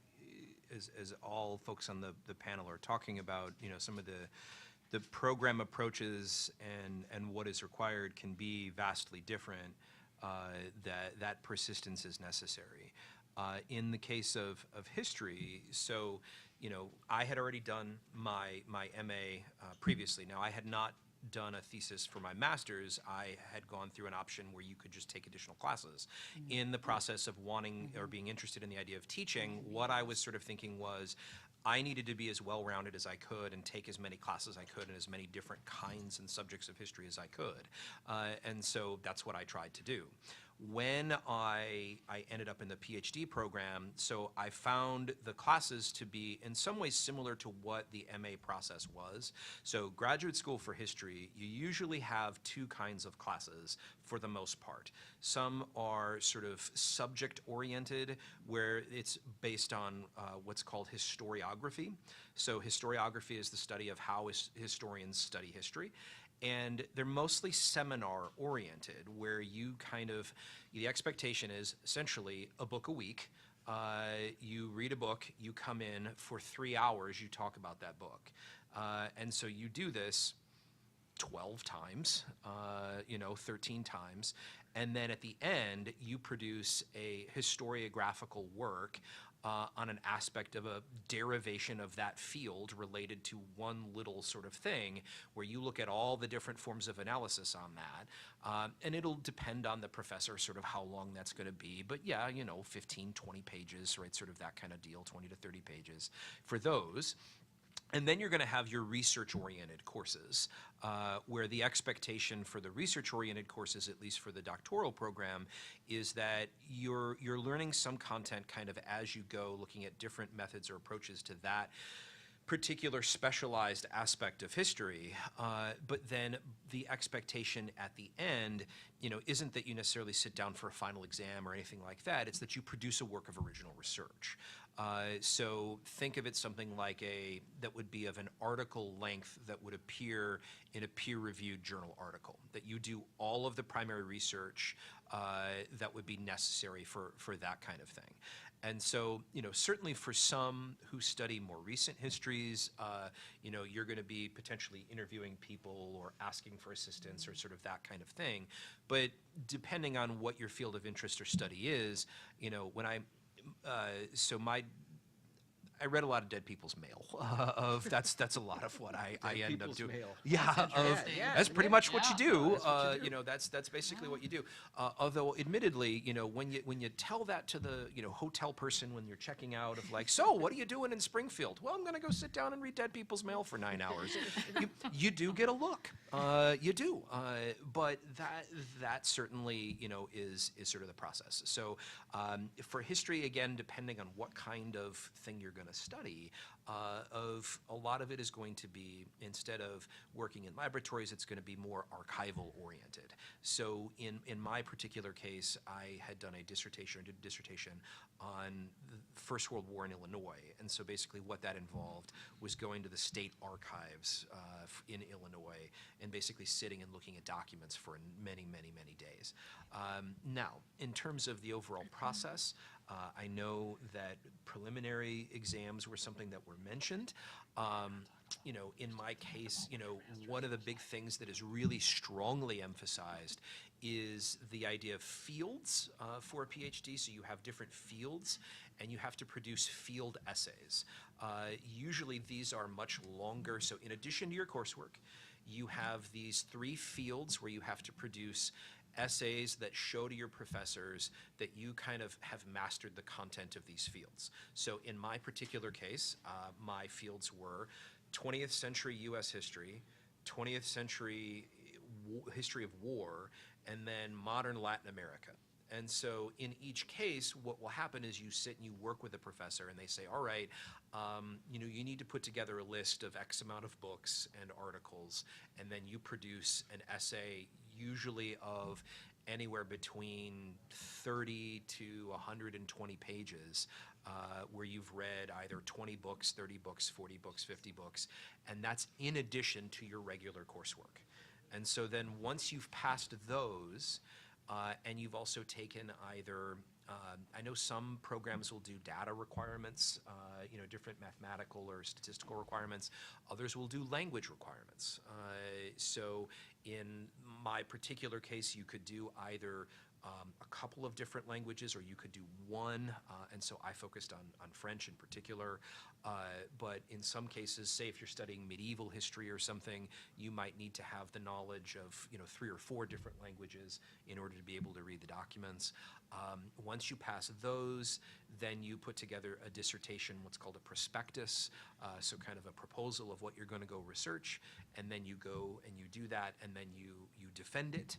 S1: as all folks on the panel are talking about, you know, some of the program approaches and what is required can be vastly different. That persistence is necessary. In the case of history, so you know, I had already done my MA previously. Now, I had not done a thesis for my master's. I had gone through an option where you could just take additional classes. In the process of wanting or being interested in the idea of teaching, what I was sort of thinking was I needed to be as well-rounded as I could and take as many classes as I could and as many different kinds and subjects of history as I could. And so that's what I tried to do. When I ended up in the PhD program, so I found the classes to be in some ways similar to what the MA process was. So graduate school for history, you usually have 2 kinds of classes for the most part. Some are sort of subject-oriented, where it's based on what's called historiography. So historiography is the study of how historians study history. And they're mostly seminar-oriented, where you kind of, the expectation is essentially a book a week, you read a book, you come in for 3 hours, you talk about that book. And so you do this 12 times, 13 times, and then at the end, you produce a historiographical work on an aspect of a derivation of that field related to one little sort of thing, where you look at all the different forms of analysis on that. And it'll depend on the professor sort of how long that's going to be, but yeah, 15, 20 pages, right, sort of that kind of deal, 20 to 30 pages for those. And then you're going to have your research-oriented courses, where the expectation for the research-oriented courses, at least for the doctoral program, is that you're learning some content kind of as you go, looking at different methods or approaches to that particular specialized aspect of history, but then the expectation at the end, isn't that you necessarily sit down for a final exam or anything like that. It's that you produce a work of original research. So think of it something like that would be of an article length that would appear in a peer-reviewed journal article, that you do all of the primary research that would be necessary for that kind of thing. And so, certainly for some who study more recent histories, you're going to be potentially interviewing people or asking for assistance or sort of that kind of thing. But depending on what your field of interest or study is, when I read a lot of dead people's mail. That's a lot of what I end up doing.
S3: Mail.
S1: Yeah, that's pretty much what you do. That's basically what you do. Although, admittedly, when you tell that to the hotel person when you're checking out of like, so what are you doing in Springfield? Well, I'm going to go sit down and read dead people's mail for 9 hours. You do get a look. You do. But that certainly is sort of the process. So for history, again, depending on what kind of thing you're going to study, of a lot of it is going to be, instead of working in laboratories, it's going to be more archival oriented. So in my particular case, I had done a dissertation on the First World War in Illinois. And so basically what that involved was going to the state archives in Illinois and basically sitting and looking at documents for many, many, many days. Now, in terms of the overall process, I know that preliminary exams were something that were mentioned. In my case, one of the big things that is really strongly emphasized is the idea of fields for a PhD. So you have different fields, and you have to produce field essays. Usually these are much longer. So in addition to your coursework, you have these 3 fields where you have to produce essays that show to your professors that you kind of have mastered the content of these fields. So in my particular case, my fields were 20th century US history, 20th century history of war, and then modern Latin America. And so in each case, what will happen is you sit and you work with a professor and they say, all right, you need to put together a list of X amount of books and articles, and then you produce an essay usually of anywhere between 30 to 120 pages, where you've read either 20 books, 30 books, 40 books, 50 books, and that's in addition to your regular coursework. And so then once you've passed those, and you've also taken either, I know some programs will do data requirements, different mathematical or statistical requirements. Others will do language requirements. So in my particular case, you could do either a couple of different languages, or you could do one, and so I focused on French in particular. But in some cases, say if you're studying medieval history or something, you might need to have the knowledge of 3 or 4 different languages in order to be able to read the documents. Once you pass those, then you put together a dissertation, what's called a prospectus, so kind of a proposal of what you're going to go research, and then you go and you do that, and then you defend it.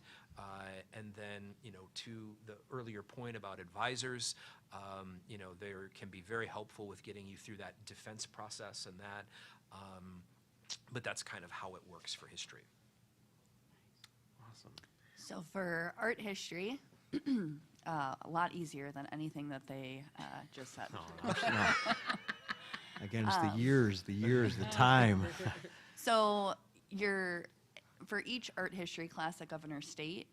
S1: And then, to the earlier point about advisors, they can be very helpful with getting you through that defense process and that. But that's kind of how it works for history.
S3: Awesome.
S5: So for art history, a lot easier than anything that they just said.
S3: Again, it's the years, the time.
S5: So for each art history class at Governor State,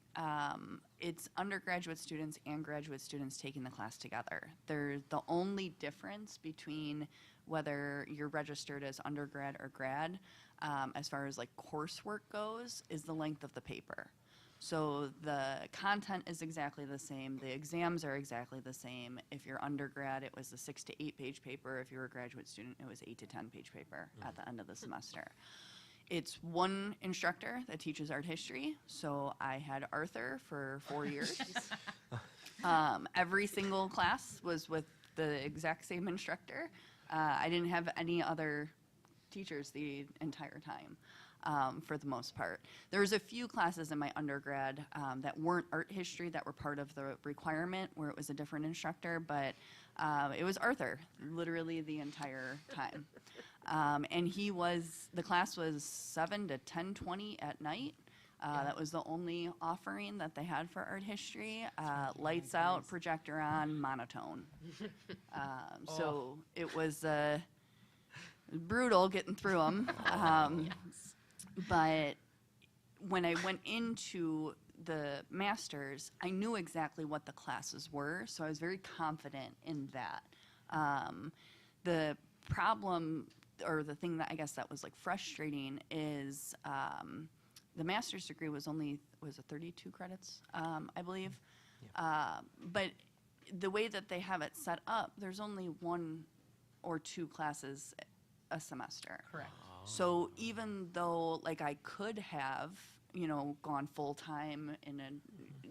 S5: it's undergraduate students and graduate students taking the class together. They're the only difference between whether you're registered as undergrad or grad, as far as like coursework goes, is the length of the paper. So the content is exactly the same. The exams are exactly the same. If you're undergrad, it was a 6 to 8 page paper. If you're a graduate student, it was 8 to 10 page paper at the end of the semester. It's one instructor that teaches art history. So I had Arthur for 4 years. Every single class was with the exact same instructor. I didn't have any other teachers the entire time. For the most part. There was a few classes in my undergrad that weren't art history that were part of the requirement where it was a different instructor, but it was Arthur literally the entire time. And the class was 7 to 10:20 at night. That was the only offering that they had for art history. Lights out, projector on, monotone. So it was brutal getting through them. But when I went into the master's, I knew exactly what the classes were, so I was very confident in that. The problem, or the thing that I guess that was like frustrating, is the master's degree was only, was it 32 credits, I believe? But the way that they have it set up, there's only 1 or 2 classes a semester.
S2: Correct.
S5: So even though, like, I could have, gone full-time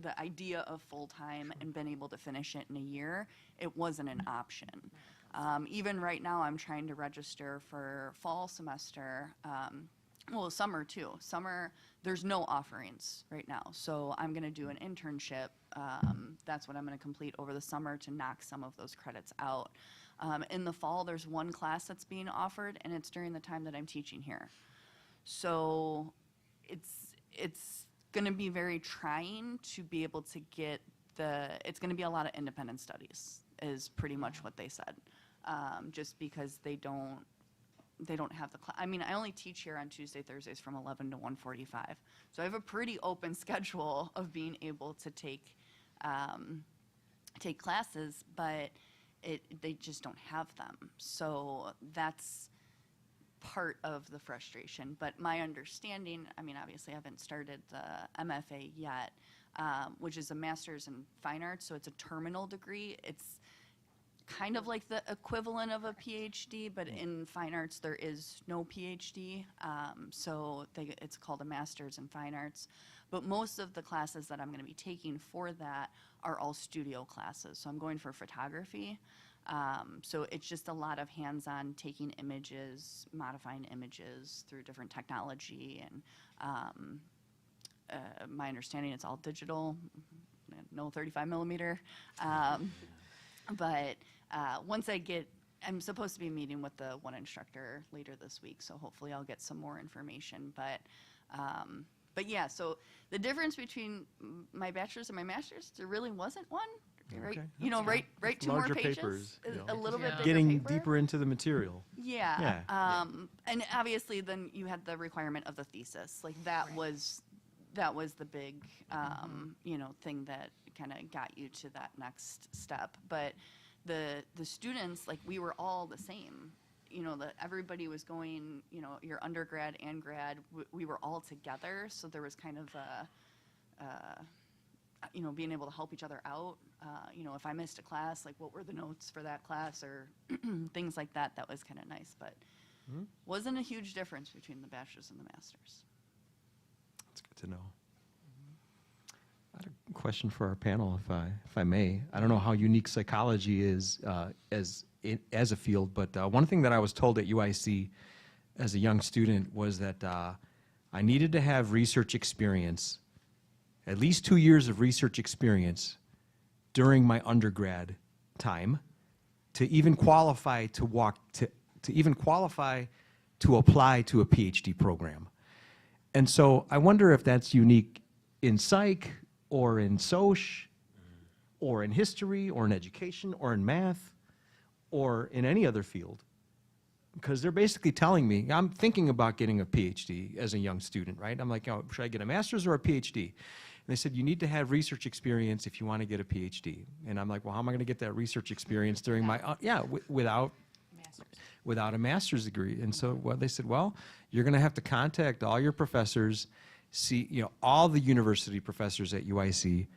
S5: the idea of full-time and been able to finish it in a year, it wasn't an option. Even right now, I'm trying to register for fall semester, well, summer too. Summer, there's no offerings right now. So I'm going to do an internship. That's what I'm going to complete over the summer to knock some of those credits out. In the fall, there's 1 class that's being offered, and it's during the time that I'm teaching here. So it's going to be very trying to be able to get it's going to be a lot of independent studies is pretty much what they said, just because they don't have the class. I mean, I only teach here on Tuesday, Thursdays from 11 to 1:45. So I have a pretty open schedule of being able to take classes, but they just don't have them. So that's part of the frustration. But my understanding, I mean, obviously I haven't started the MFA yet, which is a master's in fine arts, so it's a terminal degree. It's kind of like the equivalent of a PhD, but in fine arts there is no PhD, so it's called a master's in fine arts. But most of the classes that I'm going to be taking for that are all studio classes. So I'm going for photography. So it's just a lot of hands-on taking images, modifying images through different technology, and my understanding it's all digital, no 35 millimeter. But once I'm supposed to be meeting with the 1 instructor later this week, so hopefully I'll get some more information. But yeah, so the difference between my bachelor's and my master's, there really wasn't one. Right,
S3: Okay.
S5: right 2 more
S3: Larger
S5: pages,
S3: papers,
S5: a little bit bigger
S3: Getting
S5: paper.
S3: deeper into the material.
S5: Yeah.
S3: Yeah.
S5: And obviously then you had the requirement of the thesis. Like that was the big, thing that kind of got you to that next step. But the students, like, we were all the same. That everybody was going, your undergrad and grad, we were all together. So there was kind of being able to help each other out. If I missed a class, like what were the notes for that class or things like that, that was kind of nice. But wasn't a huge difference between the bachelor's and the master's.
S3: That's good to know. I had a question for our panel, if I may. I don't know how unique psychology is as a field, but one thing that I was told at UIC as a young student was that I needed to have research experience, at least 2 years of research experience during my undergrad time to even qualify to apply to a PhD program. And so I wonder if that's unique in psych or in soc or in history or in education or in math or in any other field. Because they're basically telling me, I'm thinking about getting a PhD as a young student, right? I'm like, oh, should I get a master's or a PhD? And they said, you need to have research experience if you want to get a PhD. And I'm like, well, how am I going to get that research experience during my, without a master's degree? And so they said, well, you're going to have to contact all your professors, see, all the university professors at UIC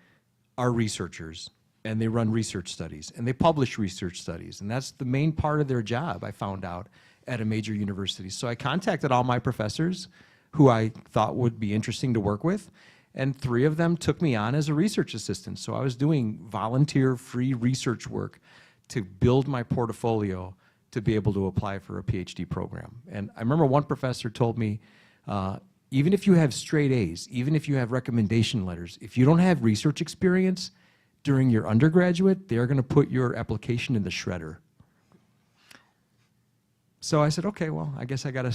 S3: are researchers, and they run research studies, and they publish research studies, and that's the main part of their job, I found out, at a major university. So I contacted all my professors who I thought would be interesting to work with, and 3 of them took me on as a research assistant. So I was doing volunteer free research work to build my portfolio to be able to apply for a PhD program. And I remember one professor told me, even if you have straight A's, even if you have recommendation letters, if you don't have research experience during your undergraduate, they're going to put your application in the shredder. So I said, okay, well, I guess I got to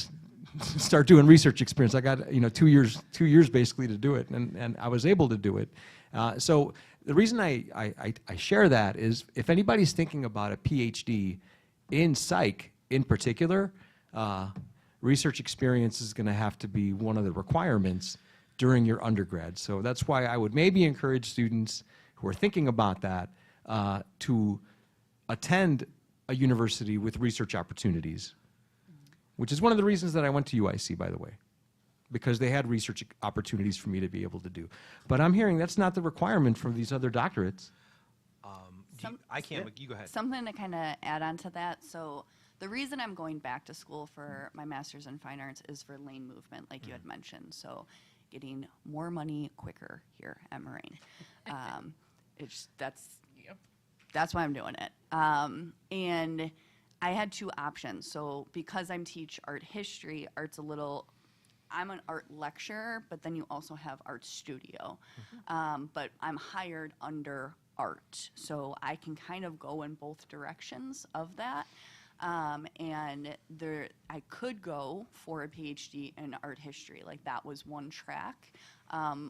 S3: start doing research experience. I got 2 years basically to do it, and I was able to do it. So the reason I share that is if anybody's thinking about a PhD in psych in particular, research experience is going to have to be one of the requirements during your undergrad. So that's why I would maybe encourage students who are thinking about that to attend a university with research opportunities, which is one of the reasons that I went to UIC, by the way, because they had research opportunities for me to be able to do. But I'm hearing that's not the requirement for these other doctorates.
S1: I can't, you go ahead.
S5: Something to kind of add on to that. So the reason I'm going back to school for my master's in fine arts is for lane movement, like you had mentioned. So getting more money quicker here at Moraine. That's why I'm doing it. And I had 2 options. So because I'm teach art history, I'm an art lecturer, but then you also have art studio. But I'm hired under art. So I can kind of go in both directions of that. And I could go for a PhD in art history, like that was one track,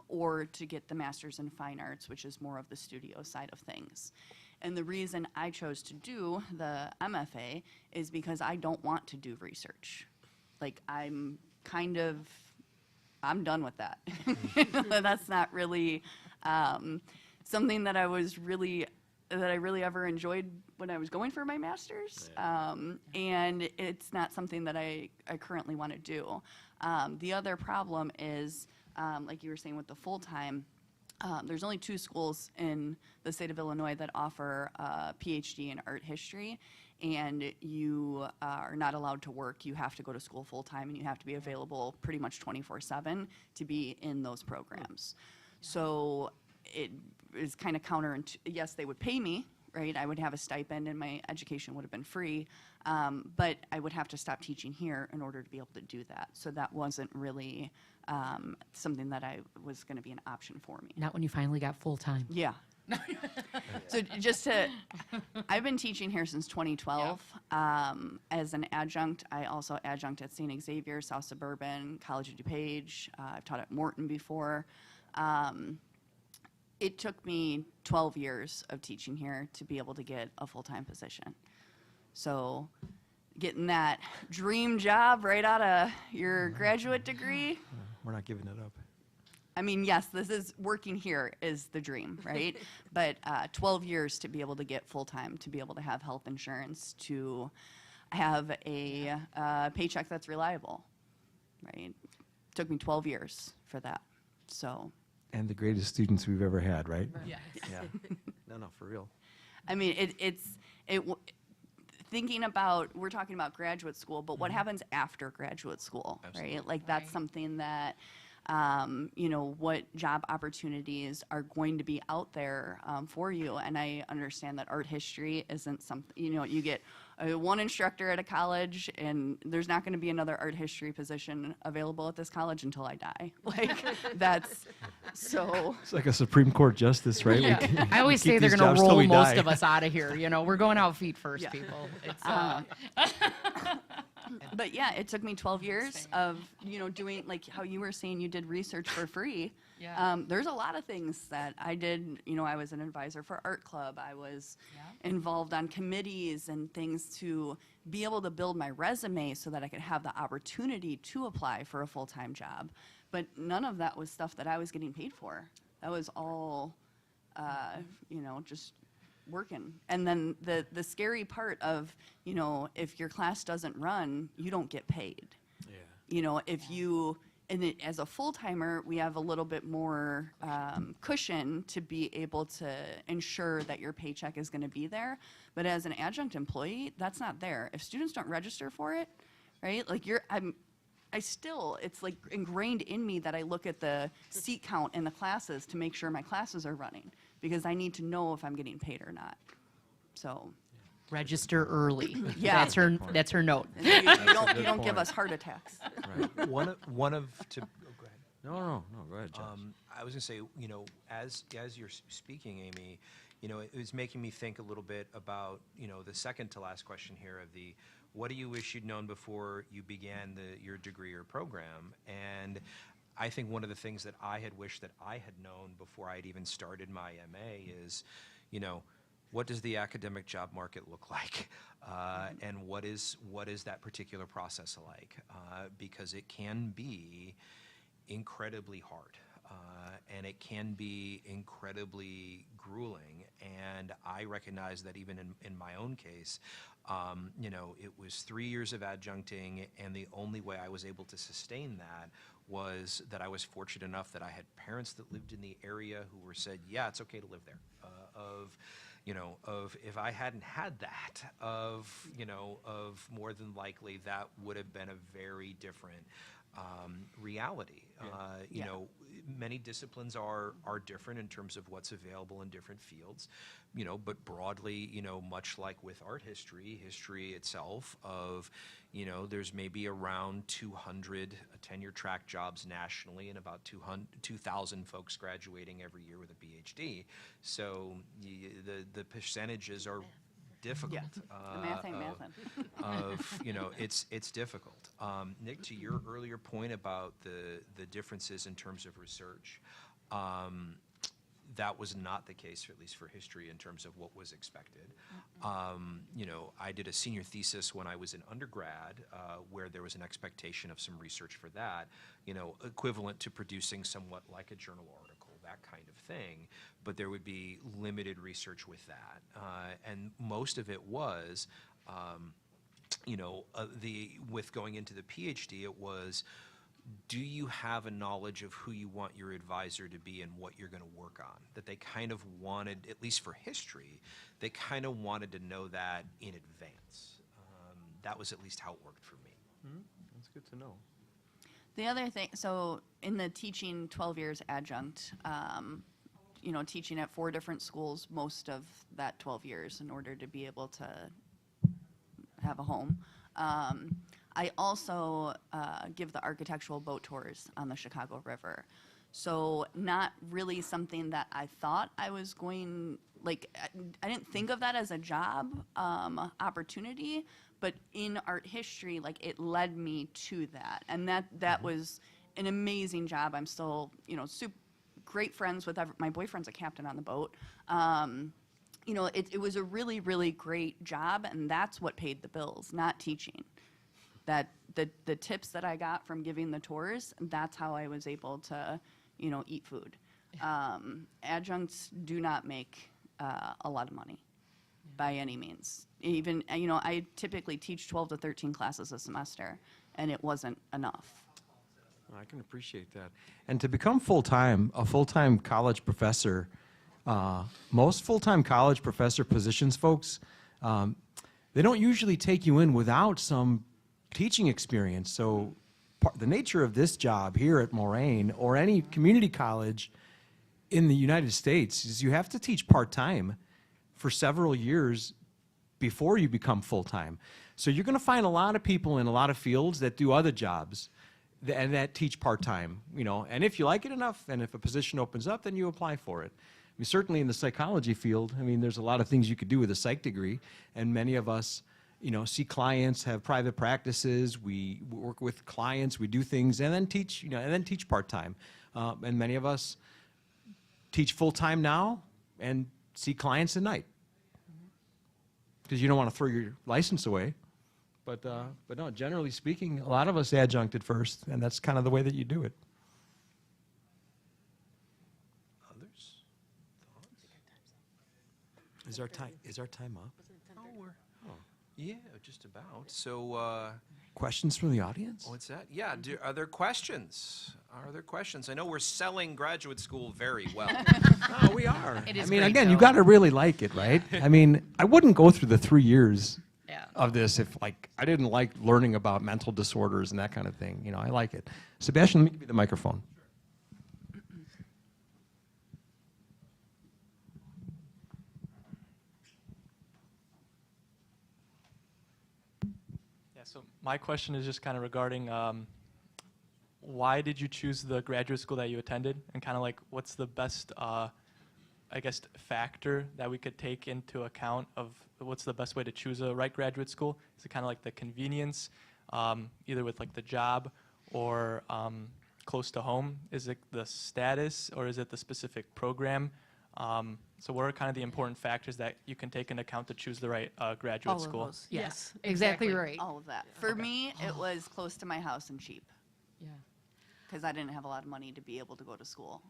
S5: or to get the master's in fine arts, which is more of the studio side of things. And the reason I chose to do the MFA is because I don't want to do research. Like I'm done with that. That's not really something that I really ever enjoyed when I was going for my master's. And it's not something that I currently want to do. The other problem is, like you were saying with the full-time, there's only 2 schools in the state of Illinois that offer a PhD in art history, and you are not allowed to work. You have to go to school full-time, and you have to be available pretty much 24/7 to be in those programs. So it is kind of counterintuitive. Yes, they would pay me, right? I would have a stipend, and my education would have been free, but I would have to stop teaching here in order to be able to do that. So that wasn't really something that was going to be an option for me.
S2: Not when you finally got full-time.
S5: Yeah. So I've been teaching here since 2012 as an adjunct. I also adjunct at St. Xavier, South Suburban, College of DuPage. I've taught at Morton before. It took me 12 years of teaching here to be able to get a full-time position. So getting that dream job right out of your graduate degree.
S3: We're not giving it up.
S5: I mean, yes, this is working here is the dream, right? But 12 years to be able to get full-time, to be able to have health insurance, to have a paycheck that's reliable, right? Took me 12 years for that, so.
S3: And the greatest students we've ever had, right?
S2: Yes.
S3: Yeah. No, for real.
S5: I mean, thinking about, we're talking about graduate school, but what happens after graduate school, right? Like that's something that, what job opportunities are going to be out there for you. And I understand that art history isn't something, you get one instructor at a college, and there's not going to be another art history position available at this college until I die. Like, that's so. It's
S3: like a Supreme Court justice, right?
S2: Yeah. I always say they're going to roll most of us out of here. We're going out feet first, people. It's,
S5: But yeah, it took me 12 years of, doing, like how you were saying you did research for free.
S2: Yeah.
S5: There's a lot of things that I did. I was an advisor for art club. I was involved on committees and things to be able to build my resume so that I could have the opportunity to apply for a full-time job. But none of that was stuff that I was getting paid for. That was all, you know, just working. And then the scary part of, you know, if your class doesn't run, you don't get paid.
S3: Yeah.
S5: You know, if you, and it, as a full-timer, we have a little bit more cushion to be able to ensure that your paycheck is going to be there. But as an adjunct employee, that's not there. If students don't register for it, right? Like it's like ingrained in me that I look at the seat count in the classes to make sure my classes are running, because I need to know if I'm getting paid or not. So,
S2: Register early.
S5: Yeah.
S2: That's her note.
S5: and you don't
S3: Good
S5: give
S3: point.
S5: us heart attacks.
S3: Right.
S1: One of go ahead.
S3: No, go ahead, Josh.
S1: I was going to say, you know, as you're speaking, Amy, you know, it was making me think a little bit about, you know, the second to last question here of the, what do you wish you'd known before you began your degree or program? And I think one of the things that I had wished that I had known before I'd even started my MA is, you know, what does the academic job market look like? And what is that particular process like? Because it can be incredibly hard. And it can be incredibly grueling. And I recognize that even in my own case, you know, it was 3 years of adjuncting, and the only way I was able to sustain that was that I was fortunate enough that I had parents that lived in the area who were said, yeah, it's okay to live there. Of if I hadn't had that, of more than likely that would have been a very different reality. You
S5: Yeah.
S1: know, many disciplines are different in terms of what's available in different fields, you know, but broadly, you know, much like with art history itself of, you know, there's maybe around 200 tenure track jobs nationally and about 2,000 folks graduating every year with a PhD. So the percentages are difficult.
S5: The math ain't mathin'.
S1: Of, you know, it's difficult. Nick, to your earlier point about the differences in terms of research, that was not the case, at least for history, in terms of what was expected. You know, I did a senior thesis when I was in undergrad, where there was an expectation of some research for that, you know, equivalent to producing somewhat like a journal article, that kind of thing, but there would be limited research with that. And most of it was, you know, with going into the PhD, it was, do you have a knowledge of who you want your advisor to be and what you're going to work on? That they kind of wanted, at least for history, they kind of wanted to know that in advance. That was at least how it worked for me.
S3: That's good to know.
S5: The other thing, so in the teaching 12 years adjunct, you know, teaching at 4 different schools most of that 12 years in order to be able to have a home. I also give the architectural boat tours on the Chicago River. So not really something that I thought I was going, like, I didn't think of that as a job opportunity, but in art history, like, it led me to that. And that was an amazing job. I'm still, you know, great friends with my boyfriend's a captain on the boat. You know, it was a really, really great job, and that's what paid the bills, not teaching. That the tips that I got from giving the tours, that's how I was able to, you know, eat food. Adjuncts do not make a lot of money by any means. Even, you know, I typically teach 12 to 13 classes a semester, and it wasn't enough.
S3: I can appreciate that. And to become a full-time college professor, most full-time college professor positions, folks, they don't usually take you in without some teaching experience. So the nature of this job here at Moraine or any community college in the United States is you have to teach part-time for several years before you become full-time. So you're going to find a lot of people in a lot of fields that do other jobs and that teach part-time, you know, and if you like it enough and if a position opens up, then you apply for it. I mean, certainly in the psychology field, I mean, there's a lot of things you could do with a psych degree, and many of us, you know, see clients, have private practices, we work with clients, we do things, and then teach, you know, and then teach part-time. And many of us teach full-time now and see clients at night. Because you don't want to throw your license away. But no, generally speaking, a lot of us adjuncted first, and that's kind of the way that you do it. Is our time up?
S1: Yeah, just about. So,
S3: Questions from the audience?
S1: what's that? Yeah, are there questions? Are there questions? I know we're selling graduate school very well.
S3: Oh, we are.
S2: It
S3: I
S2: is
S3: mean,
S2: great,
S3: again, you
S2: though.
S3: got to really like it, right? I mean, I wouldn't go through the 3 years
S2: Yeah.
S3: of this if, like, I didn't like learning about mental disorders and that kind of thing. You know, I like it. Sebastian, let me give you the microphone.
S6: Yeah, so my question is just kind of regarding why did you choose the graduate school that you attended, and kind of like what's the best, I guess, factor that we could take into account of what's the best way to choose a right graduate school? Is it kind of like the convenience, either with like the job or close to home? Is it the status, or is it the specific program? So what are kind of the important factors that you can take into account to choose the right graduate
S4: All
S6: school?
S4: of those.
S2: Yeah,
S4: Yes,
S2: exactly.
S4: exactly right.
S5: All of that. For me, it was close to my house and cheap
S2: Yeah.
S5: because I didn't have a lot of money to be able to go to school.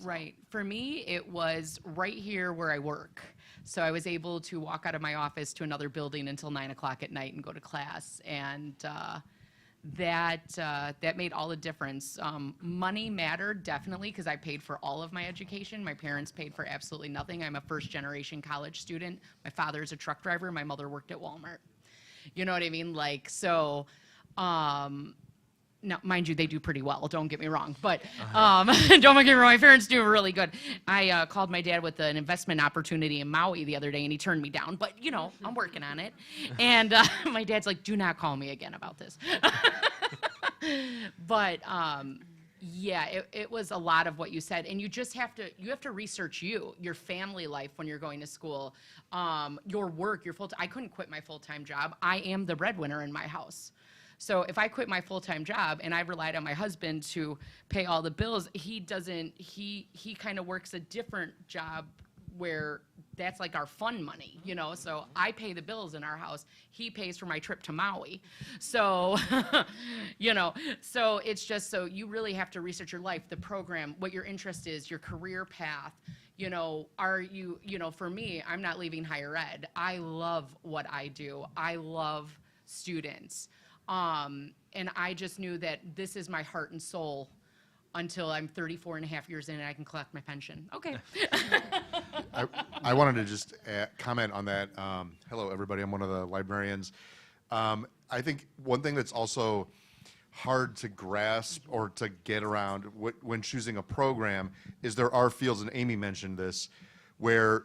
S2: Right. For me, it was right here where I work. So I was able to walk out of my office to another building until 9 o'clock at night and go to class. And that made all the difference. Money mattered definitely because I paid for all of my education. My parents paid for absolutely nothing. I'm a first-generation college student. My father's a truck driver. My mother worked at Walmart. You know what I mean? Like, so, now, mind you, they do pretty well, don't get me wrong, but don't get me wrong, my parents do really good. I called my dad with an investment opportunity in Maui the other day, and he turned me down, but, you know, I'm working on it. And my dad's like, do not call me again about this. But, yeah, it was a lot of what you said, and you just have to research your family life when you're going to school, your work, your full-time. I couldn't quit my full-time job. I am the breadwinner in my house. So if I quit my full-time job and I relied on my husband to pay all the bills, he kind of works a different job where that's like our fun money, you know? So I pay the bills in our house. He pays for my trip to Maui. So, you know, so it's just, so you really have to research your life, the program, what your interest is, your career path. You know, for me, I'm not leaving higher ed. I love what I do. I love students. And I just knew that this is my heart and soul until I'm 34 and a half years in and I can collect my pension. Okay.
S7: I wanted to just comment on that. Hello, everybody. I'm one of the librarians. I think one thing that's also hard to grasp or to get around when choosing a program is there are fields, and Amy mentioned this, where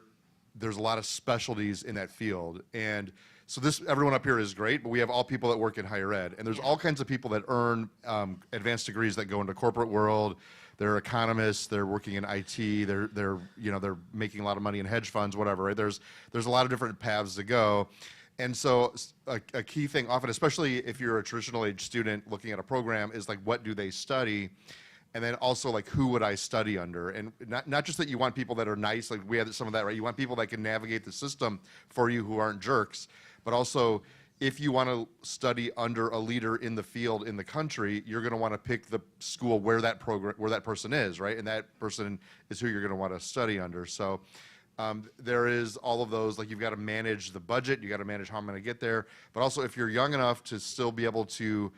S7: there's a lot of specialties in that field. And so everyone up here is great, but we have all people that work in higher ed, and there's all kinds of people that earn advanced degrees that go into corporate world. They're economists, they're working in IT, they're making a lot of money in hedge funds, whatever. Right? There's a lot of different paths to go, and so a key thing often, especially if you're a traditional age student looking at a program, is like, what do they study? And then also, like, who would I study under? And not just that you want people that are nice, like we had some of that, right? You want people that can navigate the system for you who aren't jerks. But also, if you want to study under a leader in the field in the country, you're going to want to pick the school where that person is, right? And that person is who you're going to want to study under. So there is all of those, like, you've got to manage the budget, you got to manage how I'm going to get there. But also, if you're young enough to still be able to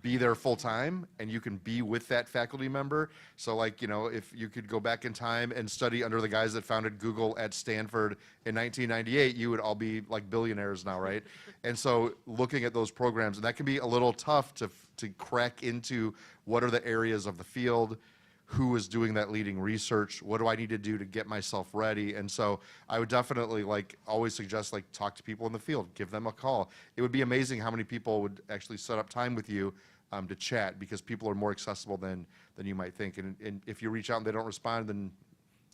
S7: be there full time, and you can be with that faculty member. So, like, you know, if you could go back in time and study under the guys that founded Google at Stanford in 1998, you would all be like billionaires now, right? And so looking at those programs, and that can be a little tough to crack into what are the areas of the field, who is doing that leading research, what do I need to do to get myself ready? And so I would definitely, like, always suggest, like, talk to people in the field, give them a call. It would be amazing how many people would actually set up time with you to chat, because people are more accessible than you might think. And if you reach out and they don't respond, then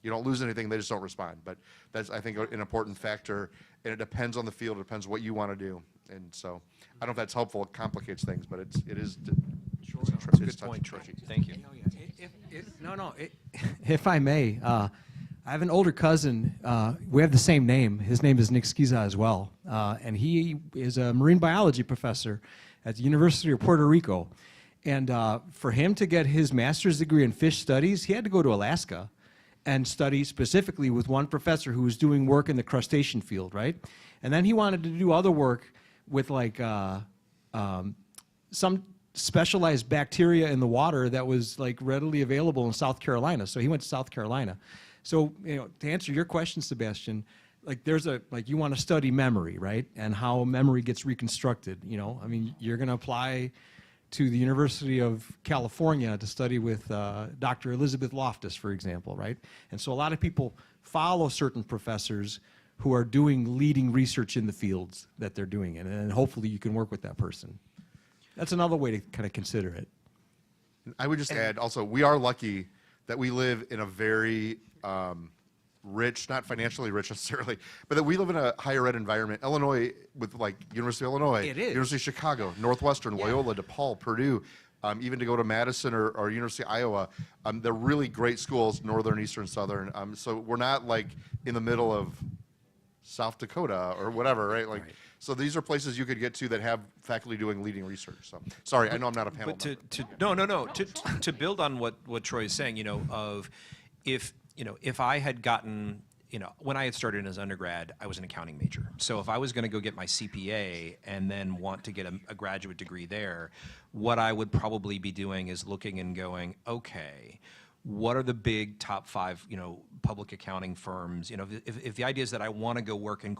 S7: you don't lose anything, they just don't respond. But that's, I think, an important factor, and it depends on the field, it depends what you want to do. And so I don't know if that's helpful, it complicates things, but it is.
S1: That's a good point, Troy. Thank you.
S3: If I may, I have an older cousin. We have the same name. His name is Nick Skiza as well. And he is a marine biology professor at the University of Puerto Rico. And for him to get his master's degree in fish studies, he had to go to Alaska. and study specifically with one professor who was doing work in the crustacean field, right? And then he wanted to do other work with like some specialized bacteria in the water that was like readily available in South Carolina. So he went to South Carolina. So, you know, to answer your question, Sebastian, like there's a, like you want to study memory, right? And how memory gets reconstructed, you know? I mean, you're going to apply to the University of California to study with Dr. Elizabeth Loftus, for example, right? And so a lot of people follow certain professors who are doing leading research in the fields that they're doing it, and hopefully you can work with that person. That's another way to kind of consider it.
S7: I would just add also, we are lucky that we live in a very rich, not financially rich necessarily, but that we live in a higher ed environment. Illinois, with like University of Illinois,
S3: It is.
S7: University of Chicago, Northwestern, Loyola, DePaul, Purdue, even to go to Madison or University of Iowa, they're really great schools, Northern, Eastern, Southern. So we're not like in the middle of South Dakota or whatever, right? Like, so these are places you could get to that have faculty doing leading research. So, sorry, I know I'm not a panel
S1: But
S7: member.
S1: to build on what Troy is saying, you know, of if I had gotten, you know, when I had started as undergrad, I was an accounting major. So if I was going to go get my CPA and then want to get a graduate degree there, what I would probably be doing is looking and going, okay, what are the big top 5, you know, public accounting firms? You know, if the idea is that I want to go work in